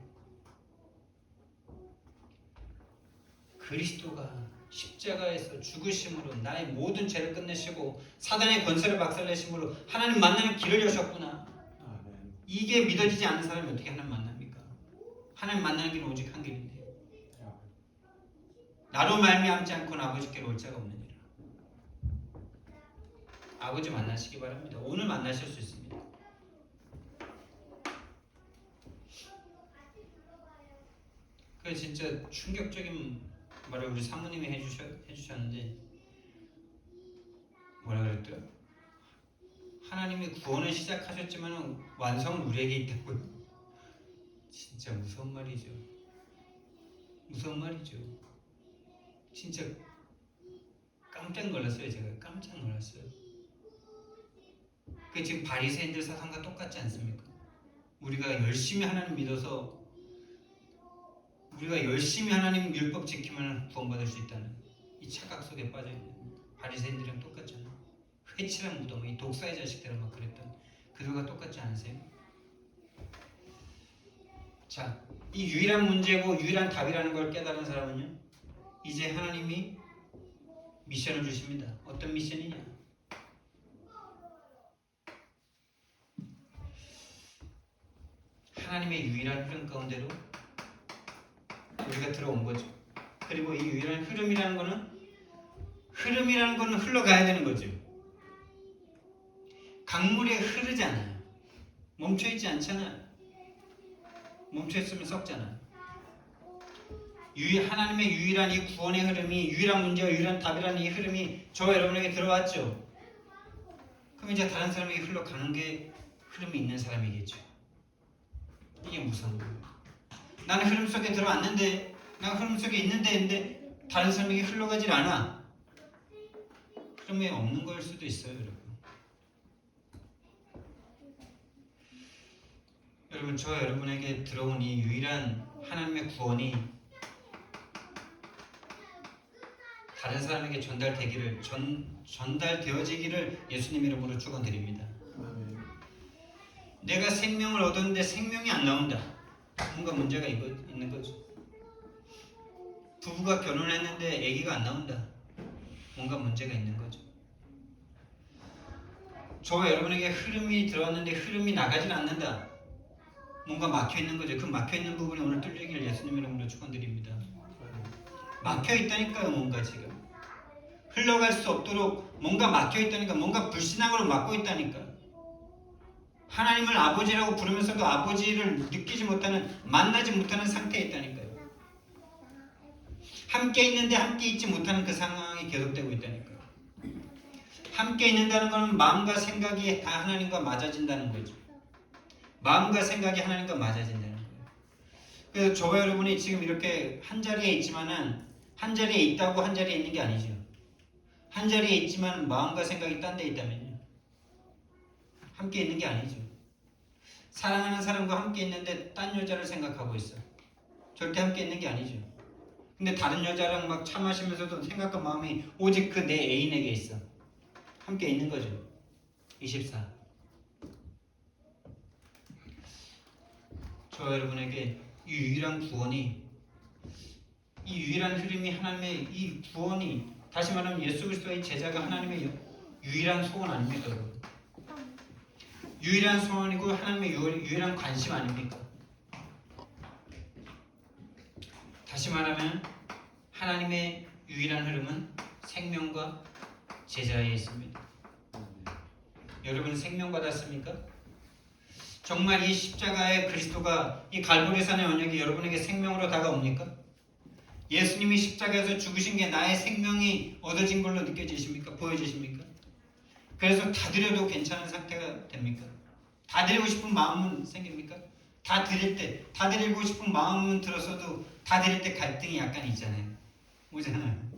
그리스도가 십자가에서 죽으심으로 나의 모든 죄를 끝내시고 사단의 권세를 박살내심으로 하나님 만나는 길을 여셨구나. 이게 믿어지지 않는 사람이 어떻게 하나님 만납니까? 하나님 만나는 길은 오직 한 길인데요. 나로 말미암지 않고는 아버지께로 올 자가 없느니라. 아버지 만나시기 바랍니다. 오늘 만나실 수 있습니다. 그 진짜 충격적인 말을 우리 사모님이 해주셨는데, 뭐라 그랬더라? 하나님이 구원을 시작하셨지만 완성은 우리에게 있다고요. 진짜 무서운 말이죠. 무서운 말이죠. 진짜 깜짝 놀랐어요. 제가 깜짝 놀랐어요. 그 지금 바리새인들 사상과 똑같지 않습니까? 우리가 열심히 하나님 믿어서, 우리가 열심히 하나님 율법 지키면 구원받을 수 있다는 이 착각 속에 빠져있는 바리새인들이랑 똑같잖아요. 회칠한 무덤, 이 독사의 자식들은 막 그랬던 그들과 똑같지 않으세요? 자, 이 유일한 문제고 유일한 답이라는 걸 깨달은 사람은요, 이제 하나님이 미션을 주십니다. 어떤 미션이냐? 하나님의 유일한 흐름 가운데로 우리가 들어온 거죠. 그리고 이 유일한 흐름이라는 거는 흘러가야 되는 거죠. 강물이 흐르잖아요. 멈춰있지 않잖아요. 멈춰있으면 썩잖아요. 하나님의 유일한 이 구원의 흐름이, 유일한 문제와 유일한 답이라는 이 흐름이 저와 여러분에게 들어왔죠. 그럼 이제 다른 사람에게 흘러가는 게 흐름이 있는 사람이겠죠. 이게 무서운 거예요. 나는 흐름 속에 들어왔는데, 내가 흐름 속에 있는데 다른 사람에게 흘러가질 않아. 흐름이 없는 거일 수도 있어요, 여러분. 여러분, 저와 여러분에게 들어온 이 유일한 하나님의 구원이 다른 사람에게 전달되어지기를 예수님 이름으로 축원드립니다. 내가 생명을 얻었는데 생명이 안 나온다. 뭔가 문제가 있는 거죠. 부부가 결혼했는데 아기가 안 나온다. 뭔가 문제가 있는 거죠. 저와 여러분에게 흐름이 들어왔는데 흐름이 나가진 않는다. 뭔가 막혀있는 거죠. 그 막혀있는 부분이 오늘 뚫리기를 예수님 이름으로 축원드립니다. 막혀있다니까요. 뭔가 지금 흘러갈 수 없도록 뭔가 막혀있다니까. 뭔가 불신앙으로 막고 있다니까. 하나님을 아버지라고 부르면서도 아버지를 느끼지 못하는, 만나지 못하는 상태에 있다니까요. 함께 있는데 함께 있지 못하는 그 상황이 계속되고 있다니까요. 함께 있는다는 것은 마음과 생각이 다 하나님과 맞아진다는 거죠. 마음과 생각이 하나님과 맞아진다는 거예요. 그래서 저와 여러분이 지금 이렇게 한 자리에 있지만은, 한 자리에 있다고 한 자리에 있는 게 아니죠. 한 자리에 있지만 마음과 생각이 딴 데 있다면요, 함께 있는 게 아니죠. 사랑하는 사람과 함께 있는데 딴 여자를 생각하고 있어. 절대 함께 있는 게 아니죠. 근데 다른 여자랑 막 차 마시면서도 생각과 마음이 오직 그 내 애인에게 있어. 함께 있는 거죠. 24. 저 여러분에게 이 유일한 구원이, 이 유일한 흐름이 하나님의 이 구원이, 다시 말하면 예수 그리스도의 제자가 하나님의 유일한 소원 아닙니까? 여러분? 유일한 소원이고 하나님의 유일한 관심 아닙니까? 다시 말하면 하나님의 유일한 흐름은 생명과 제자에 있습니다. 여러분 생명 받았습니까? 정말 이 십자가의 그리스도가, 이 갈보리산의 언약이 여러분에게 생명으로 다가옵니까? 예수님이 십자가에서 죽으신 게 나의 생명이 얻어진 걸로 느껴지십니까? 보여지십니까? 그래서 다 드려도 괜찮은 상태가 됩니까? 다 드리고 싶은 마음은 생깁니까? 다 드리고 싶은 마음은 들었어도 다 드릴 때 갈등이 약간 있잖아요. 오잖아요.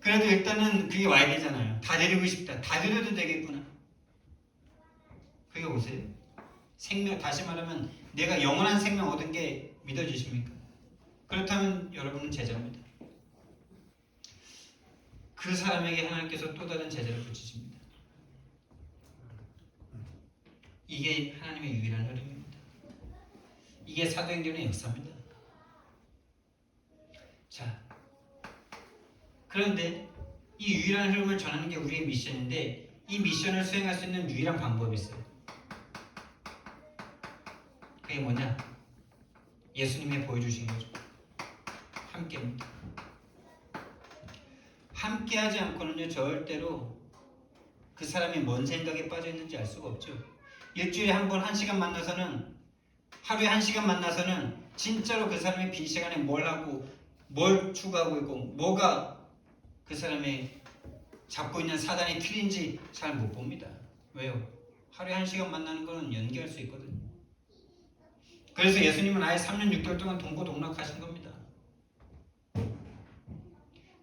그래도 일단은 그게 와야 되잖아요. 다 드리고 싶다. 다 드려도 되겠구나. 그게 오세요. 생명, 다시 말하면 내가 영원한 생명 얻은 게 믿어지십니까? 그렇다면 여러분은 제자입니다. 그 사람에게 하나님께서 또 다른 제자를 붙이십니다. 이게 하나님의 유일한 흐름입니다. 이게 사도행전의 역사입니다. 자, 그런데 이 유일한 흐름을 전하는 게 우리의 미션인데, 이 미션을 수행할 수 있는 유일한 방법이 있어요. 그게 뭐냐? 예수님이 보여주신 거죠. 함께입니다. 함께하지 않고는요, 절대로 그 사람이 뭔 생각에 빠져 있는지 알 수가 없죠. 일주일에 한 번 1시간 만나서는, 하루에 1시간 만나서는 진짜로 그 사람이 빈 시간에 뭘 하고 뭘 추구하고 있고 뭐가 그 사람의 잡고 있는 사단이 틀린지 잘 못 봅니다. 왜요? 하루에 1시간 만나는 거는 연기할 수 있거든요. 그래서 예수님은 아예 3년 6개월 동안 동고동락하신 겁니다.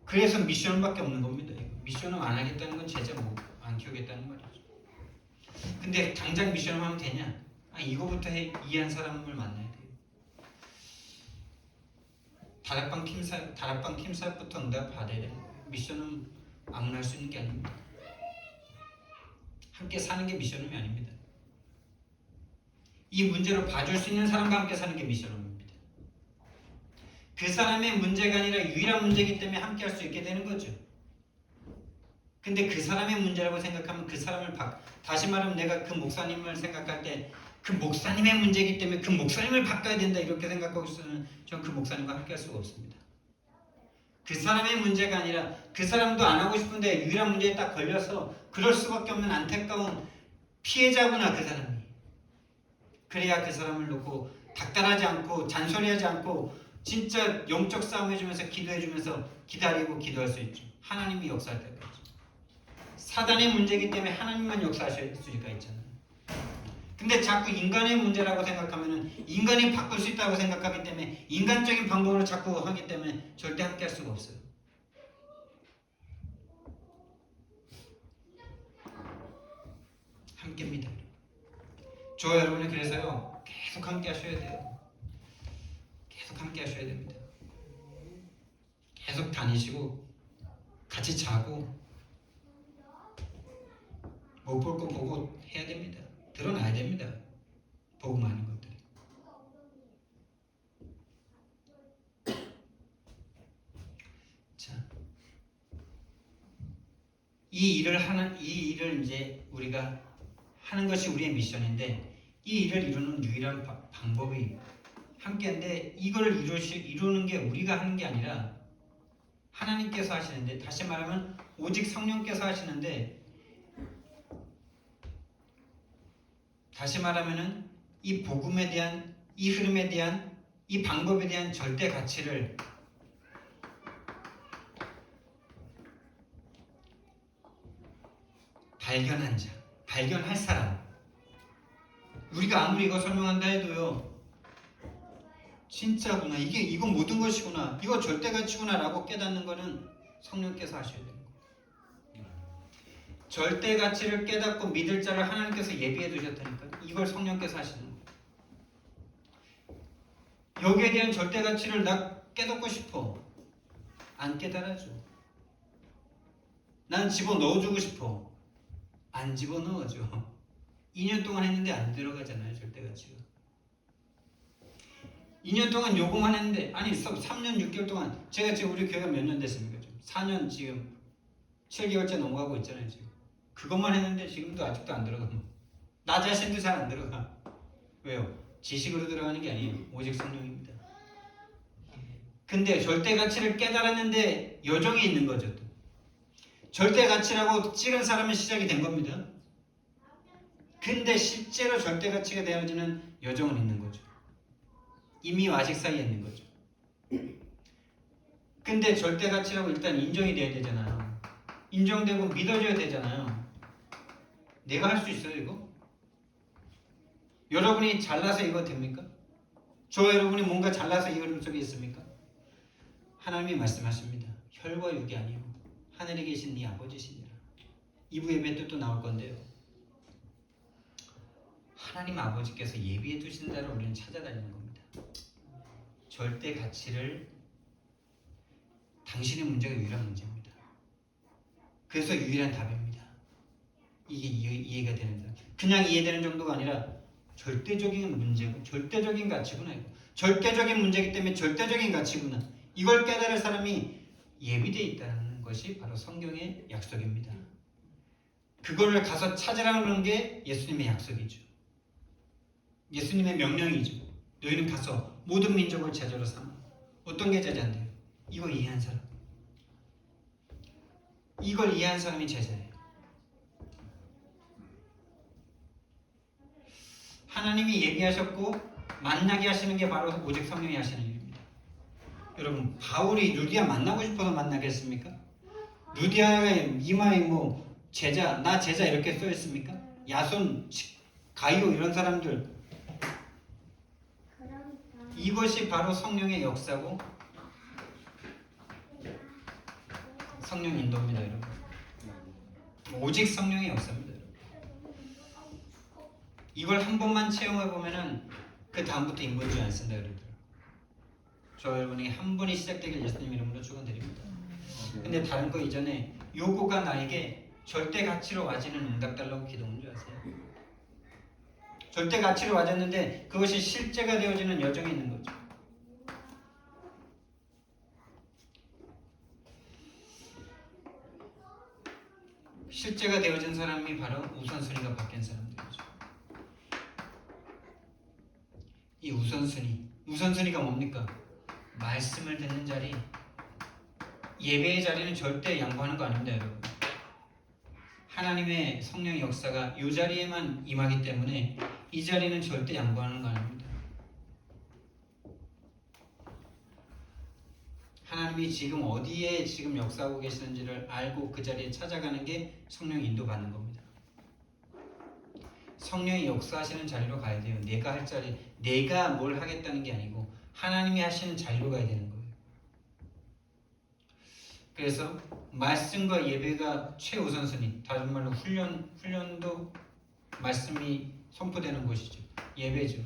그래서 미션밖에 없는 겁니다. 미션을 안 하겠다는 건 제자 안 키우겠다는 말이죠. 근데 당장 미션을 하면 되냐? 이거부터 이해한 사람을 만나야 돼요. 다락방 팀사부터 응답 받아야 되는 거예요. 미션은 아무나 할 수 있는 게 아닙니다. 함께 사는 게 미션이 아닙니다. 이 문제를 봐줄 수 있는 사람과 함께 사는 게 미션입니다. 그 사람의 문제가 아니라 유일한 문제이기 때문에 함께 할 수 있게 되는 거죠. 근데 그 사람의 문제라고 생각하면 그 사람을 다시 말하면 내가 그 목사님을 생각할 때 그 목사님의 문제이기 때문에 그 목사님을 바꿔야 된다 이렇게 생각하고 있으면 전 그 목사님과 함께 할 수가 없습니다. 그 사람의 문제가 아니라 그 사람도 안 하고 싶은데 유일한 문제에 딱 걸려서 그럴 수밖에 없는 안타까운 피해자구나 그 사람이. 그래야 그 사람을 놓고 닥달하지 않고 잔소리하지 않고 진짜 영적 싸움 해주면서 기도해주면서 기다리고 기도할 수 있죠. 하나님이 역사할 때까지. 사단의 문제이기 때문에 하나님만 역사하실 수가 있잖아요. 근데 자꾸 인간의 문제라고 생각하면 인간이 바꿀 수 있다고 생각하기 때문에 인간적인 방법으로 자꾸 하기 때문에 절대 함께 할 수가 없어요. 함께입니다. 저 여러분이 그래서요 계속 함께 하셔야 돼요. 계속 함께 하셔야 됩니다. 계속 다니시고 같이 자고 못 볼 거 보고 해야 됩니다. 드러나야 됩니다. 보고 많은 것들이. 자, 이 일을 이제 우리가 하는 것이 우리의 미션인데 이 일을 이루는 유일한 방법이 함께인데 이걸 이루는 게 우리가 하는 게 아니라 하나님께서 하시는데 다시 말하면 오직 성령께서 하시는데 다시 말하면은 이 복음에 대한 이 흐름에 대한 이 방법에 대한 절대 가치를 발견한 자, 발견할 사람. 우리가 아무리 이거 설명한다 해도요. 진짜구나. 이거 모든 것이구나. 이거 절대 가치구나라고 깨닫는 거는 성령께서 하셔야 돼요. 절대 가치를 깨닫고 믿을 자를 하나님께서 예비해 두셨다니까. 이걸 성령께서 하시는 거예요. 여기에 대한 절대 가치를 나 깨닫고 싶어. 안 깨달아줘. 난 집어 넣어주고 싶어. 안 집어넣어줘. 2년 동안 했는데 안 들어가잖아요, 절대가치가. 2년 동안 요구만 했는데, 아니 3년 6개월 동안, 제가 지금 우리 교회가 몇 년 됐습니까? 지금 4년 지금 7개월째 넘어가고 있잖아요, 지금. 그것만 했는데 지금도 아직도 안 들어가. 나 자신도 잘 안 들어가. 왜요? 지식으로 들어가는 게 아니에요. 오직 성령입니다. 근데 절대 가치를 깨달았는데 여정이 있는 거죠. 또. 절대 가치라고 찍은 사람은 시작이 된 겁니다. 근데 실제로 절대 가치가 되어지는 여정은 있는 거죠. 이미 와식 사이에 있는 거죠. 근데 절대 가치라고 일단 인정이 돼야 되잖아요. 인정되고 믿어줘야 되잖아요. 내가 할 수 있어요, 이거? 여러분이 잘나서 이거 됩니까? 저 여러분이 뭔가 잘나서 이 흐름 속에 있습니까? 하나님이 말씀하십니다. 혈과 육이 아니요 하늘에 계신 네 아버지시니라. 2부 예배 때 또 나올 건데요. 하나님 아버지께서 예비해 두신 대로 우리는 찾아다니는 겁니다. 절대 가치를 당신의 문제가 유일한 문제입니다. 그래서 유일한 답입니다. 이게 이해가 되는 사람. 그냥 이해되는 정도가 아니라 절대적인 문제고 절대적인 가치구나. 이거. 절대적인 문제이기 때문에 절대적인 가치구나. 이걸 깨달을 사람이 예비되어 있다는 것이 바로 성경의 약속입니다. 그거를 가서 찾으라는 게 예수님의 약속이죠. 예수님의 명령이죠. 너희는 가서 모든 민족을 제자로 삼아. 어떤 게 제자인데요? 이걸 이해한 사람. 이걸 이해한 사람이 제자예요. 하나님이 예비하셨고 만나게 하시는 게 바로 오직 성령이 하시는 일입니다. 여러분, 바울이 루디아 만나고 싶어서 만나겠습니까? 루디아의 이마에 뭐 제자, 나 제자 이렇게 써 있습니까? 야손, 가이오 이런 사람들. 이것이 바로 성령의 역사고 성령 인도입니다, 여러분. 오직 성령의 역사입니다, 여러분. 이걸 한 번만 체험해 보면은 그 다음부터 인본주의 안 쓴다 그러더라고요. 저 여러분이 한 번이 시작되길 예수님 이름으로 축원드립니다. 근데 다른 거 이전에 요구가 나에게 절대 가치로 와지는 응답 달라고 기도한 줄 아세요? 절대 가치로 와졌는데 그것이 실제가 되어지는 여정이 있는 거죠. 실제가 되어진 사람이 바로 우선순위가 바뀐 사람들이죠. 이 우선순위가 뭡니까? 말씀을 듣는 자리, 예배의 자리는 절대 양보하는 거 아닙니다, 여러분. 하나님의 성령의 역사가 이 자리에만 임하기 때문에 이 자리는 절대 양보하는 거 아닙니다. 하나님이 지금 어디에 지금 역사하고 계시는지를 알고 그 자리에 찾아가는 게 성령 인도받는 겁니다. 성령이 역사하시는 자리로 가야 돼요. 내가 할 자리, 내가 뭘 하겠다는 게 아니고 하나님이 하시는 자리로 가야 되는 거예요. 그래서 말씀과 예배가 최우선순위. 다른 말로 훈련도 말씀이 선포되는 곳이죠. 예배죠.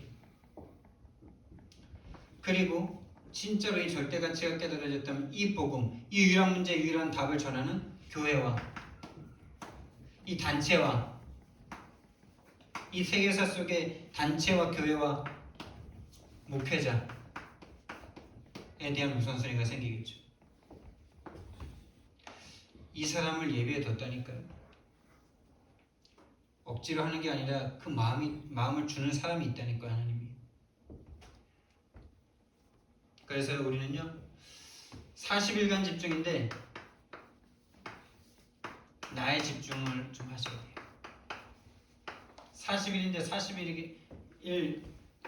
그리고 진짜로 이 절대 가치가 깨달아졌다면 이 복음, 이 유일한 문제, 유일한 답을 전하는 교회와 이 단체와 이 세계사 속의 단체와 교회와 목회자에 대한 우선순위가 생기겠죠. 이 사람을 예배에 뒀다니까요. 억지로 하는 게 아니라 그 마음을 주는 사람이 있다니까요, 하나님이. 그래서 우리는요 40일간 집중인데 나의 집중을 좀 하셔야 돼요. 40일인데 40일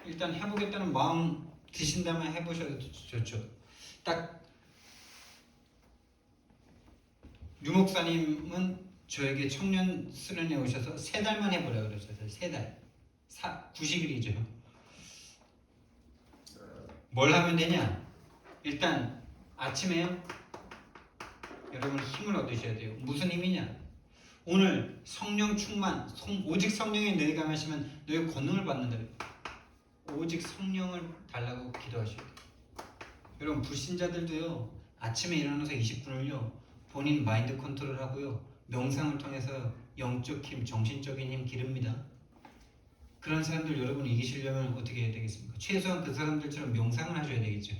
일단 해보겠다는 마음 드신다면 해보셔도 좋죠. 딱 유목사님은 저에게 청년 수련회 오셔서 3달만 해보라고 그러셨어요. 3달 90일이죠. 뭘 하면 되냐? 일단 아침에요 여러분 힘을 얻으셔야 돼요. 무슨 힘이냐? 오늘 성령 충만, 오직 성령에 너희 강하시면 너희 권능을 받는다. 오직 성령을 달라고 기도하셔야 돼요. 여러분 불신자들도요 아침에 일어나서 20분을요 본인 마인드 컨트롤 하고요 명상을 통해서 영적 힘, 정신적인 힘 기릅니다. 그런 사람들 여러분이 이기시려면 어떻게 해야 되겠습니까? 최소한 그 사람들처럼 명상을 하셔야 되겠죠.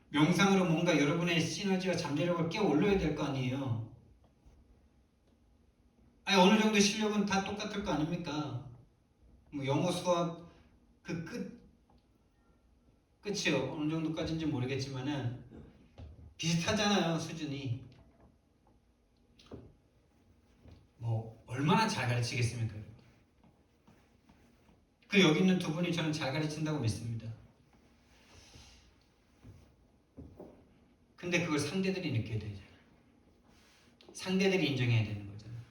명상으로 뭔가 여러분의 시너지와 잠재력을 깨올려야 될 거 아니에요. 아니 어느 정도 실력은 다 똑같을 거 아닙니까? 뭐 영어, 수학 그 끝이요. 어느 정도까지인지 모르겠지만은 비슷하잖아요, 수준이. 뭐 얼마나 잘 가르치겠습니까? 그 여기 있는 두 분이 저는 잘 가르친다고 믿습니다. 근데 그걸 상대들이 느껴야 되잖아요. 상대들이 인정해야 되는 거잖아요.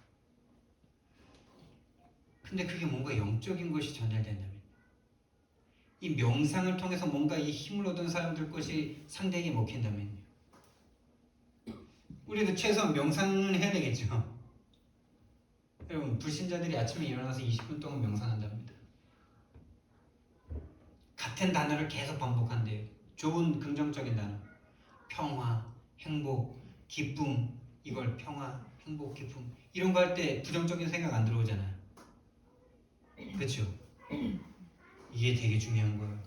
근데 그게 뭔가 영적인 것이 전달된다면, 이 명상을 통해서 뭔가 이 힘을 얻은 사람들 것이 상대에게 먹힌다면요. 우리도 최소한 명상은 해야 되겠죠. 여러분, 불신자들이 아침에 일어나서 20분 동안 명상한답니다. 같은 단어를 계속 반복한대요. 좋은 긍정적인 단어. 평화, 행복, 기쁨. 이걸 평화, 행복, 기쁨. 이런 거 할 때 부정적인 생각 안 들어오잖아요. 그렇죠? 이게 되게 중요한 거예요.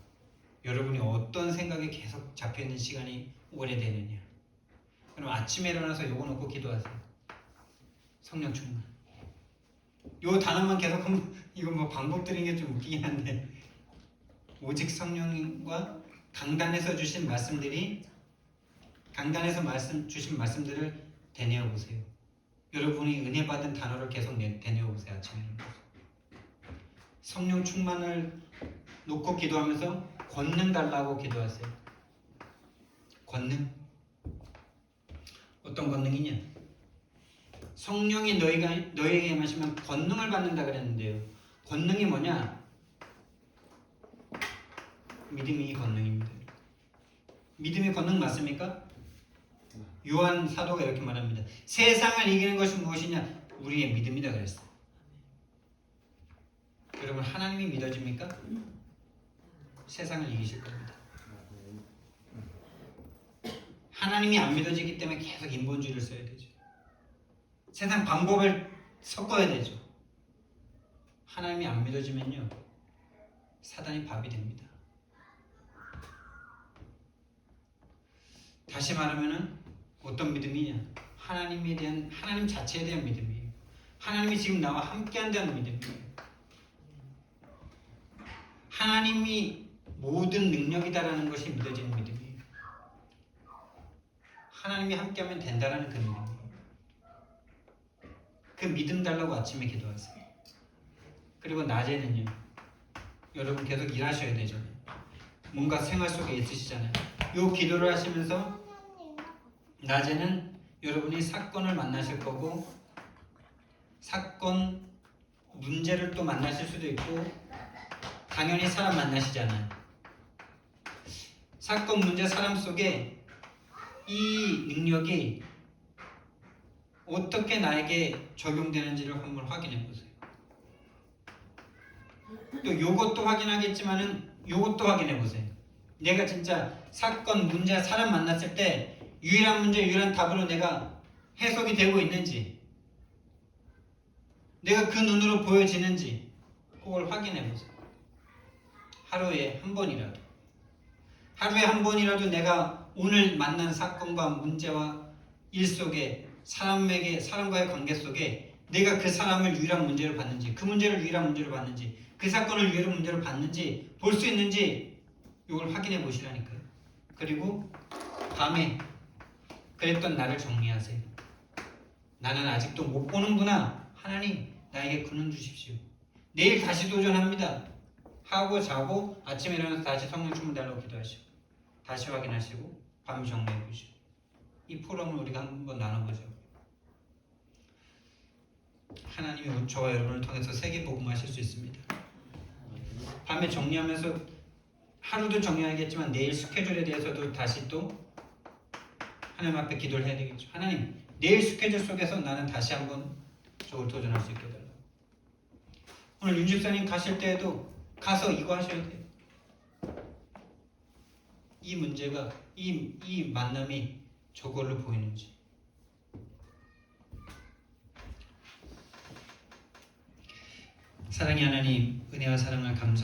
여러분이 어떤 생각에 계속 잡혀있는 시간이 오래되느냐. 그럼 아침에 일어나서 요거 놓고 기도하세요. 성령 충만. 요 단어만 계속 하면 이거 뭐 반복드리는 게 좀 웃기긴 한데, 오직 성령과 강단에서 주신 말씀들이, 강단에서 주신 말씀들을 되뇌어 보세요. 여러분이 은혜 받은 단어를 계속 되뇌어 보세요. 아침에 일어나서 성령 충만을 놓고 기도하면서 권능 달라고 기도하세요. 권능. 어떤 권능이냐? 성령이 너희에게 임하시면 권능을 받는다 그랬는데요. 권능이 뭐냐? 믿음이 권능입니다. 믿음이 권능 맞습니까? 요한 사도가 이렇게 말합니다. 세상을 이기는 것이 무엇이냐? 우리의 믿음이다 그랬어요. 여러분, 하나님이 믿어집니까? 세상을 이기실 겁니다. 하나님이 안 믿어지기 때문에 계속 인본주의를 써야 되죠. 세상 방법을 섞어야 되죠. 하나님이 안 믿어지면요, 사단이 밥이 됩니다. 다시 말하면은 어떤 믿음이냐? 하나님에 대한, 하나님 자체에 대한 믿음이에요. 하나님이 지금 나와 함께한다는 믿음이에요. 하나님이 모든 능력이다라는 것이 믿어지는 믿음이에요. 하나님이 함께하면 된다라는 그 믿음이에요. 그 믿음 달라고 아침에 기도하세요. 그리고 낮에는요, 여러분 계속 일하셔야 되죠. 뭔가 생활 속에 있으시잖아요. 요 기도를 하시면서 낮에는 여러분이 사건을 만나실 거고, 사건 문제를 또 만나실 수도 있고, 당연히 사람 만나시잖아요. 사건 문제 사람 속에 이 능력이 어떻게 나에게 적용되는지를 한번 확인해 보세요. 또 요것도 확인하겠지만은 요것도 확인해 보세요. 내가 진짜 사건 문제 사람 만났을 때 유일한 문제 유일한 답으로 내가 해석이 되고 있는지, 내가 그 눈으로 보여지는지 그걸 확인해 보세요. 하루에 한 번이라도, 하루에 한 번이라도 내가 오늘 만난 사건과 문제와 일 속에 사람과의 관계 속에 내가 그 사람을 유일한 문제로 봤는지, 그 문제를 유일한 문제로 봤는지, 그 사건을 유일한 문제로 봤는지 볼 수 있는지 이걸 확인해 보시라니까요. 그리고 밤에 그랬던 나를 정리하세요. 나는 아직도 못 보는구나. 하나님, 나에게 그는 주십시오. 내일 다시 도전합니다. 하고 자고 아침에 일어나서 다시 성령 충만 달라고 기도하시고, 다시 확인하시고, 밤 정리해 보시고. 이 포럼을 우리가 한번 나눠보죠. 하나님이 저와 여러분을 통해서 세계 복음하실 수 있습니다. 밤에 정리하면서 하루도 정리하겠지만 내일 스케줄에 대해서도 다시 또 하나님 앞에 기도를 해야 되겠죠. 하나님, 내일 스케줄 속에서 나는 다시 한번 저걸 도전할 수 있게 해달라고. 오늘 윤 집사님 가실 때에도 가서 이거 하셔야 돼요. 이 문제가, 이 만남이 저걸로 보이는지. 사랑의 하나님, 은혜와 사랑을 감사를